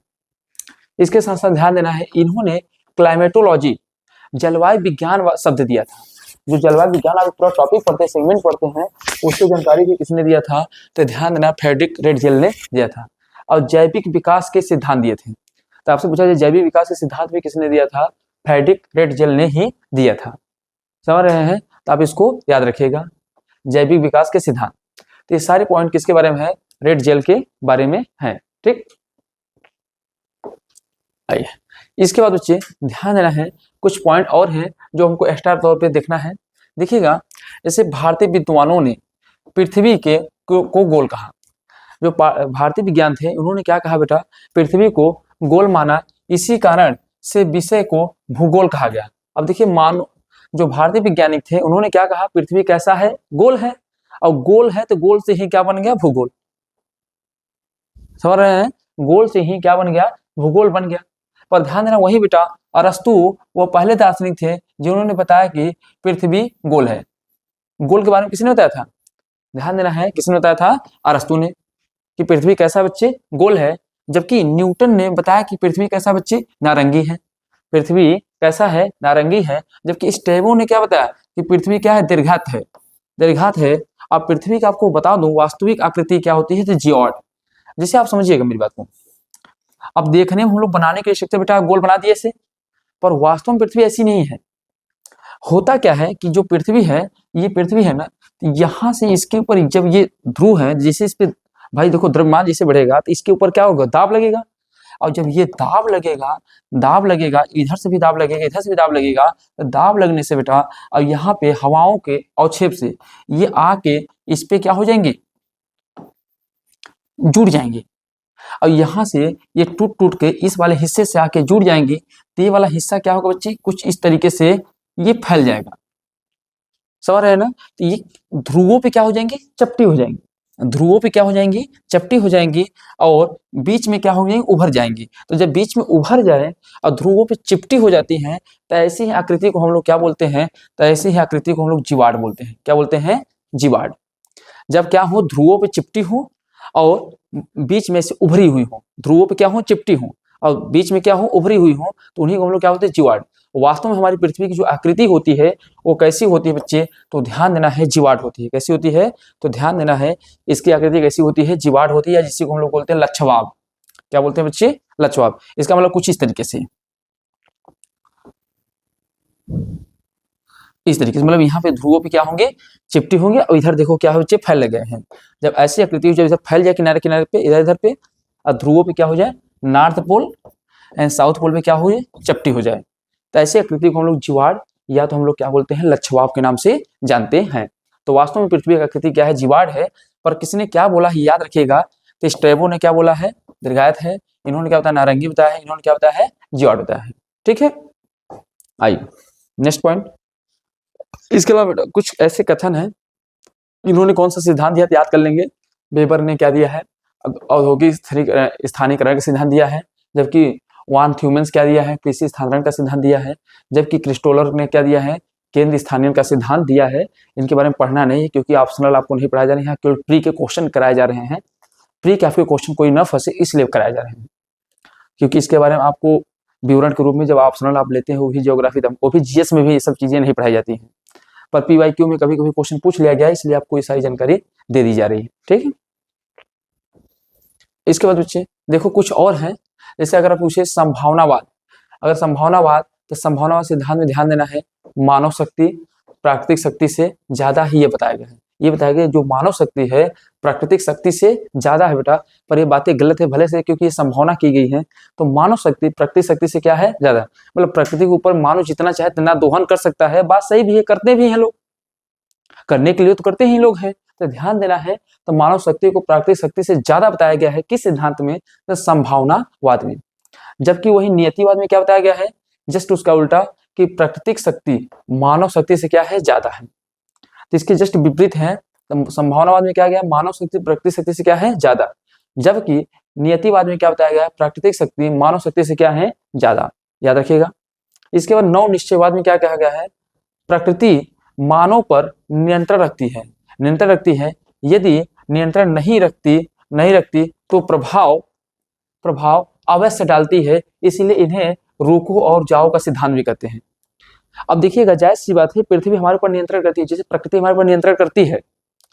इसके साथ साथ ध्यान देना है, इन्होंने क्लाइमेटोलॉजी, जलवायु विज्ञान शब्द दिया था। जो जलवायु विज्ञान आप पूरा टॉपिक पढ़ते हैं, सेगमेंट पढ़ते हैं, उसकी जानकारी भी किसने दिया था, तो ध्यान देना फ्रेडरिक रेटजेल ने दिया था। और जैविक विकास के सिद्धांत दिए थे। तो आपसे पूछा जाए जैविक विकास के सिद्धांत भी किसने दिया था, फ्रेडरिक रेटजेल ने ही दिया था। समझ रहे हैं, तो आप इसको याद रखिएगा, जैविक विकास के सिद्धांत। तो ये सारे पॉइंट किसके बारे में है, रेटजेल के बारे में है। ठीक, आइए इसके बाद बच्चे ध्यान देना है, कुछ पॉइंट और हैं जो हमको एक्स्ट्रा तौर पे देखना है। देखिएगा, जैसे भारतीय विद्वानों ने पृथ्वी को गोल कहा। जो भारतीय विज्ञान थे उन्होंने क्या कहा बेटा, पृथ्वी को गोल माना, इसी कारण से विषय को भूगोल कहा गया। अब देखिए, जो भारतीय वैज्ञानिक थे उन्होंने क्या कहा, पृथ्वी कैसा है, गोल है, और गोल है तो गोल से ही क्या बन गया, भूगोल। समझ रहे हैं, गोल से ही क्या बन गया, भूगोल बन गया। पर ध्यान देना, वही बेटा अरस्तु वो पहले दार्शनिक थे जिन्होंने बताया कि पृथ्वी गोल है। गोल के बारे में किसने बताया था, ध्यान देना है, किसने बताया था, अरस्तु ने, कि पृथ्वी कैसा बच्चे, गोल है। जबकि न्यूटन ने बताया कि पृथ्वी कैसा बच्चे, नारंगी है। पृथ्वी कैसा है, नारंगी है। जबकि स्टेबो ने क्या बताया कि पृथ्वी क्या है, दीर्घात है, दीर्घात है। अब पृथ्वी का आपको बता दूं वास्तविक आकृति क्या होती है, तो जियोइड। जिसे आप समझिएगा मेरी बात को, अब देखने में हम लोग बनाने के लिए बेटा गोल बना दिए से, पर वास्तव में पृथ्वी ऐसी नहीं है। होता क्या है कि जो पृथ्वी है, ये पृथ्वी है ना, यहाँ से इसके ऊपर जब ये ध्रुव है, जैसे इस पे भाई देखो द्रव्यमान जैसे बढ़ेगा तो इसके ऊपर क्या होगा, दाब लगेगा। और जब ये दाब लगेगा, इधर से भी दाब लगेगा, इधर से भी दाब लगेगा, तो दाब लगने से बेटा और यहाँ पे हवाओं के अवक्षेप से ये आके इस पे क्या हो जाएंगे, जुड़ जाएंगे। और यहाँ से ये टूट टूट के इस वाले हिस्से से आके जुड़ जाएंगे। तो ये वाला हिस्सा क्या होगा बच्चे, कुछ इस तरीके से ये फैल जाएगा। समझ रहे हैं ना, तो ये ध्रुवों पे क्या हो जाएंगे, चपटी हो जाएंगी। ध्रुवों पे क्या हो जाएंगी, चपटी हो जाएंगी, और बीच में क्या हो जाएंगी, उभर जाएंगी। तो जब बीच में उभर जाए और ध्रुवों पे चिपटी हो जाती हैं, तो ऐसी ही आकृति को हम लोग क्या बोलते हैं, तो ऐसी ही आकृति को हम लोग जीवाड़ बोलते हैं। क्या बोलते हैं, जीवाड़। जब क्या हो, ध्रुवों पे चिपटी हो और बीच में से उभरी हुई हो, ध्रुवों पे क्या हो, चिपटी हो और बीच में क्या हो, उभरी हुई हो, तो उन्हीं को हम लोग क्या बोलते हैं, जीवाड़। वास्तव में हमारी पृथ्वी की जो आकृति होती है वो कैसी होती है बच्चे, तो ध्यान देना है, जीवाड़ होती है। कैसी होती है, तो ध्यान देना है, इसकी आकृति कैसी होती है, जीवाड़ होती है, जिसको हम लोग बोलते हैं लच्छवाब। क्या बोलते हैं बच्चे, लच्छवाब। इसका मतलब कुछ इस तरीके से, इस तरीके से, मतलब यहाँ पे ध्रुवों पे क्या होंगे, चिपटी होंगे, और इधर देखो क्या हो बच्चे, फैल गए हैं। जब ऐसी आकृति जब इधर फैल जाए किनारे किनारे पे, इधर इधर पे, और ध्रुवों पे क्या हो जाए, north pole and south pole पे क्या हो जाए, चपटी हो जाए, तो ऐसी आकृति को हम लोग जीवाड़ या तो हम लोग क्या बोलते हैं, लच्छवाब के नाम से जानते हैं। तो वास्तव में पृथ्वी की आकृति क्या है, जीवाड़ है। पर किसने क्या बोला है याद रखिएगा, तो स्ट्रैबो ने क्या बोला है, दीर्घायत है। इन्होंने क्या बताया, नारंगी बताया है। इन्होंने क्या बताया है, जीवाड़ बताया है। ठीक है, आइए नेक्स्ट पॉइंट। इसके अलावा कुछ ऐसे कथन है, इन्होंने कौन सा सिद्धांत दिया याद कर लेंगे। वेबर ने क्या दिया है, औद्योगिक स्थानीयकरण का सिद्धांत दिया है, जबकि वान थ्यूमेंस क्या दिया है, कृषि स्थानांतरण का सिद्धांत दिया है, जबकि क्रिस्टोलर ने क्या दिया है, केंद्र स्थानीय का सिद्धांत दिया है। इनके बारे में पढ़ना नहीं है क्योंकि ऑप्शनल आपको नहीं पढ़ाया जा रहा है, केवल प्री के क्वेश्चन कराए जा रहे हैं। प्री के आपके क्वेश्चन कोई न फंसे इसलिए कराए जा रहे हैं, क्योंकि इसके बारे में आपको विवरण के रूप में जब ऑप्शनल आप लेते हैं वो भी ज्योग्राफी, वो भी जीएस में भी ये सब चीजें नहीं पढ़ाई जाती हैं, पर पीवाईक्यू में कभी कभी क्वेश्चन पूछ लिया गया, इसलिए आपको ये सारी जानकारी दे दी जा रही है। ठीक है, इसके बाद बच्चे देखो कुछ और है, जैसे अगर आप पूछे संभावनावाद, अगर संभावनावाद तो संभावनावाद सिद्धांत में ध्यान देना है, मानव शक्ति प्राकृतिक शक्ति से ज्यादा ही ये बताया गया है। ये बताया गया जो मानव शक्ति है प्राकृतिक शक्ति से ज्यादा है बेटा, पर ये बातें गलत है भले से, क्योंकि ये संभावना की गई है। तो मानव शक्ति प्राकृतिक शक्ति से क्या है, ज्यादा, मतलब प्रकृति के ऊपर मानव जितना चाहे इतना दोहन कर सकता है। बात सही भी है, करते भी हैं लोग, करने के लिए तो करते ही लोग हैं, तो ध्यान देना है। तो मानव शक्ति को प्राकृतिक शक्ति से ज्यादा बताया गया है किस सिद्धांत में, तो संभावनावाद में। जबकि वही नियतिवाद में क्या बताया गया है, जस्ट उसका उल्टा, कि प्राकृतिक शक्ति मानव शक्ति से क्या है, ज्यादा है। तो इसके जस्ट विपरीत है, तो संभावनावाद में क्या गया, मानव शक्ति प्राकृतिक शक्ति से क्या है, ज्यादा, जबकि नियतिवाद में क्या बताया गया, प्राकृतिक शक्ति मानव शक्ति से क्या है, ज्यादा। याद रखिएगा। इसके बाद नव निश्चयवाद में क्या कहा गया है, प्रकृति मानव पर नियंत्रण रखती है, नियंत्रण रखती है, यदि नियंत्रण नहीं रखती तो प्रभाव अवश्य डालती है, इसीलिए इन्हें रोको और जाओ का सिद्धांत भी कहते हैं। अब देखिएगा, जायज सी बात है, पृथ्वी हमारे ऊपर नियंत्रण करती है, जैसे प्रकृति हमारे ऊपर नियंत्रण करती है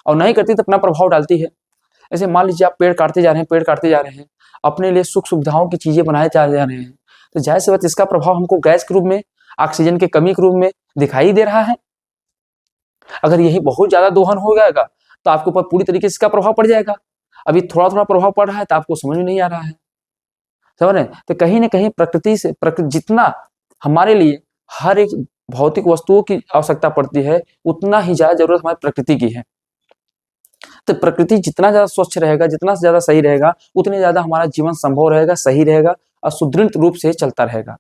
और नहीं करती तो अपना प्रभाव डालती है। ऐसे मान लीजिए आप पेड़ काटते जा रहे हैं, अपने लिए सुख सुविधाओं की चीजें बनाए जा रहे हैं, तो जायज सी बात इसका प्रभाव हमको गैस के रूप में, ऑक्सीजन की कमी के रूप में दिखाई दे रहा है। अगर यही बहुत ज्यादा दोहन हो जाएगा तो आपके ऊपर पूरी तरीके से इसका प्रभाव पड़ जाएगा। अभी थोड़ा थोड़ा प्रभाव पड़ रहा है तो आपको समझ में नहीं आ रहा है, समझ रहे? तो कहीं ना कहीं प्रकृति जितना हमारे लिए हर एक भौतिक वस्तुओं की आवश्यकता पड़ती है, उतना ही ज्यादा जरूरत हमारी प्रकृति की है। तो प्रकृति जितना ज्यादा स्वच्छ रहेगा, जितना ज्यादा सही रहेगा, उतने ज्यादा हमारा जीवन संभव रहेगा, सही रहेगा और सुदृढ़ रूप से चलता रहेगा।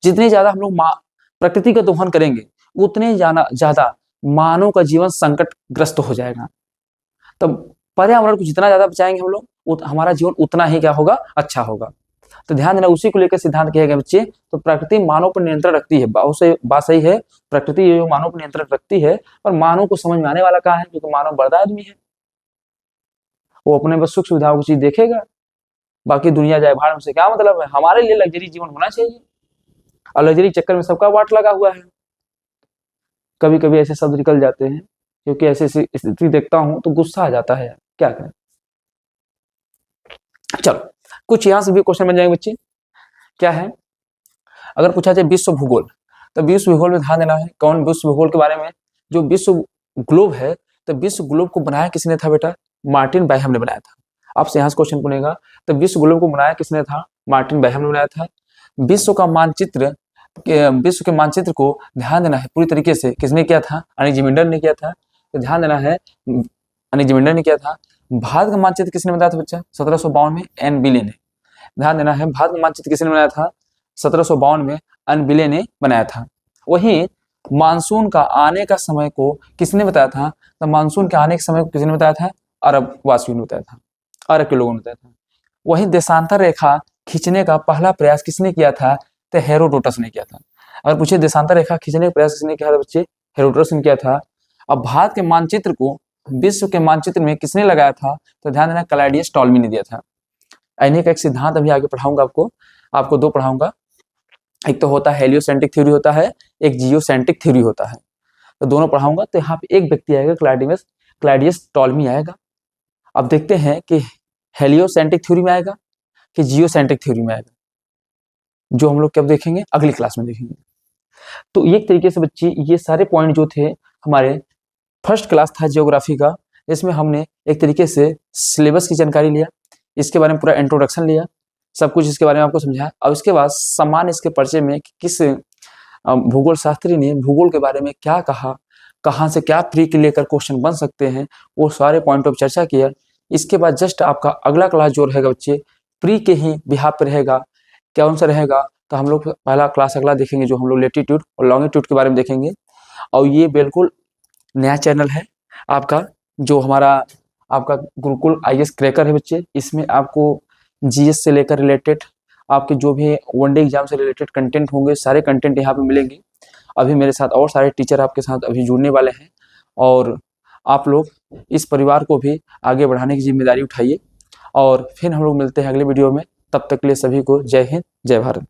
जितने ज्यादा हम लोग प्रकृति का दोहन करेंगे, उतने ज्यादा मानव का जीवन संकटग्रस्त हो जाएगा। तो पर्यावरण को जितना ज्यादा बचाएंगे हम लोग, हमारा जीवन उतना ही क्या होगा, अच्छा होगा। तो ध्यान देना, उसी को लेकर सिद्धांत किया गया बच्चे। तो प्रकृति मानव पर नियंत्रण रखती है, बात सही है, प्रकृति जो मानव पर नियंत्रण रखती है, पर मानव को समझ में आने वाला कहाँ है, क्योंकि मानव बड़ा आदमी है, वो अपने बस सुख सुविधाओं की चीज देखेगा, बाकी दुनिया जाए भाड़ में से क्या मतलब है। हमारे लिए लग्जरी जीवन होना चाहिए, और लग्जरी चक्कर में सबका वाट लगा हुआ है। कभी कभी ऐसे शब्द निकल जाते हैं, क्योंकि ऐसी स्थिति देखता हूं तो गुस्सा आ जाता है, क्या करें। चलो कुछ यहां से भी क्वेश्चन बन जाएंगे बच्चे। क्या है, अगर पूछा जाए विश्व भूगोल, तो विश्व भूगोल में ध्यान देना है, कौन विश्व भूगोल के बारे में, जो विश्व ग्लोब है, तो विश्व ग्लोब को बनाया किसने था बेटा, मार्टिन बैहम ने बनाया था। आपसे यहाँ से क्वेश्चन पूछेगा, तो विश्व ग्लोब को बनाया किसने था, मार्टिन बैहम ने बनाया था। विश्व के मानचित्र को ध्यान देना है पूरी तरीके से किसने किया था, अनिजिमिंडर ने किया था। तो ध्यान देना है, अनिजिमिंडर ने किया था। भारत का मानचित्र किसने बनाया था बच्चा, 1752 में एन बिले ने। ध्यान देना है, भारत का मानचित्र किसने बनाया था, 1752 में एन बिले ने बनाया था। वहीं मानसून का आने का समय को किसने बताया था, तो मानसून के आने के समय को किसने बताया था, अरब वासियों ने बताया था, अरब के लोगों ने बताया था। वहीं देशांतर रेखा खींचने का पहला प्रयास किसने किया था, तो हेरोडोटस ने किया था। अगर पूछे देशांतर रेखा खींचने का प्रयास किसने किया था बच्चे, हेरोडोटस ने किया था। अब भारत के मानचित्र को विश्व के मानचित्र में किसने लगाया था, तो ध्यान देना, क्लॉडियस टॉलमी ने दिया था। इन्हीं का एक सिद्धांत अभी आगे पढ़ाऊंगा आपको दो पढ़ाऊंगा। एक तो होता है हेलियोसेंट्रिक थ्योरी होता है, एक जियोसेंट्रिक थ्योरी होता है, तो दोनों पढ़ाऊंगा। तो यहाँ पे एक व्यक्ति आएगा, क्लॉडियस टॉलमी आएगा। अब देखते हैं कि हेलियोसेंट्रिक थ्योरी में आएगा कि जियोसेंट्रिक थ्योरी में आएगा, जो हम लोग कब देखेंगे, अगली क्लास में देखेंगे। तो एक तरीके से बच्चे ये सारे पॉइंट जो थे हमारे फर्स्ट क्लास था जियोग्राफी का, इसमें हमने एक तरीके से सिलेबस की जानकारी लिया, इसके बारे में पूरा इंट्रोडक्शन लिया, सब कुछ इसके बारे में आपको समझाया। और इसके बाद समान इसके परिचय में किस भूगोल शास्त्री ने भूगोल के बारे में क्या कहा, कहाँ से क्या प्री के लेकर क्वेश्चन बन सकते हैं, वो सारे पॉइंट ऑफ चर्चा किया। इसके बाद जस्ट आपका अगला क्लास जो रहेगा बच्चे, प्री के ही बिहाफ पे रहेगा। कौन सा रहेगा, तो हम लोग पहला क्लास अगला देखेंगे, जो हम लोग लेटीट्यूड और लॉन्गिट्यूड के बारे में देखेंगे। और ये बिल्कुल नया चैनल है आपका, जो हमारा आपका गुरुकुल आईएएस क्रैकर है बच्चे। इसमें आपको जीएस से लेकर रिलेटेड आपके जो भी वनडे एग्जाम से रिलेटेड कंटेंट होंगे, सारे कंटेंट यहाँ पे मिलेंगे। अभी मेरे साथ और सारे टीचर आपके साथ अभी जुड़ने वाले हैं और आप लोग इस परिवार को भी आगे बढ़ाने की जिम्मेदारी उठाइए। और फिर हम लोग मिलते हैं अगले वीडियो में। तब तक के लिए सभी को जय हिंद, जय भारत।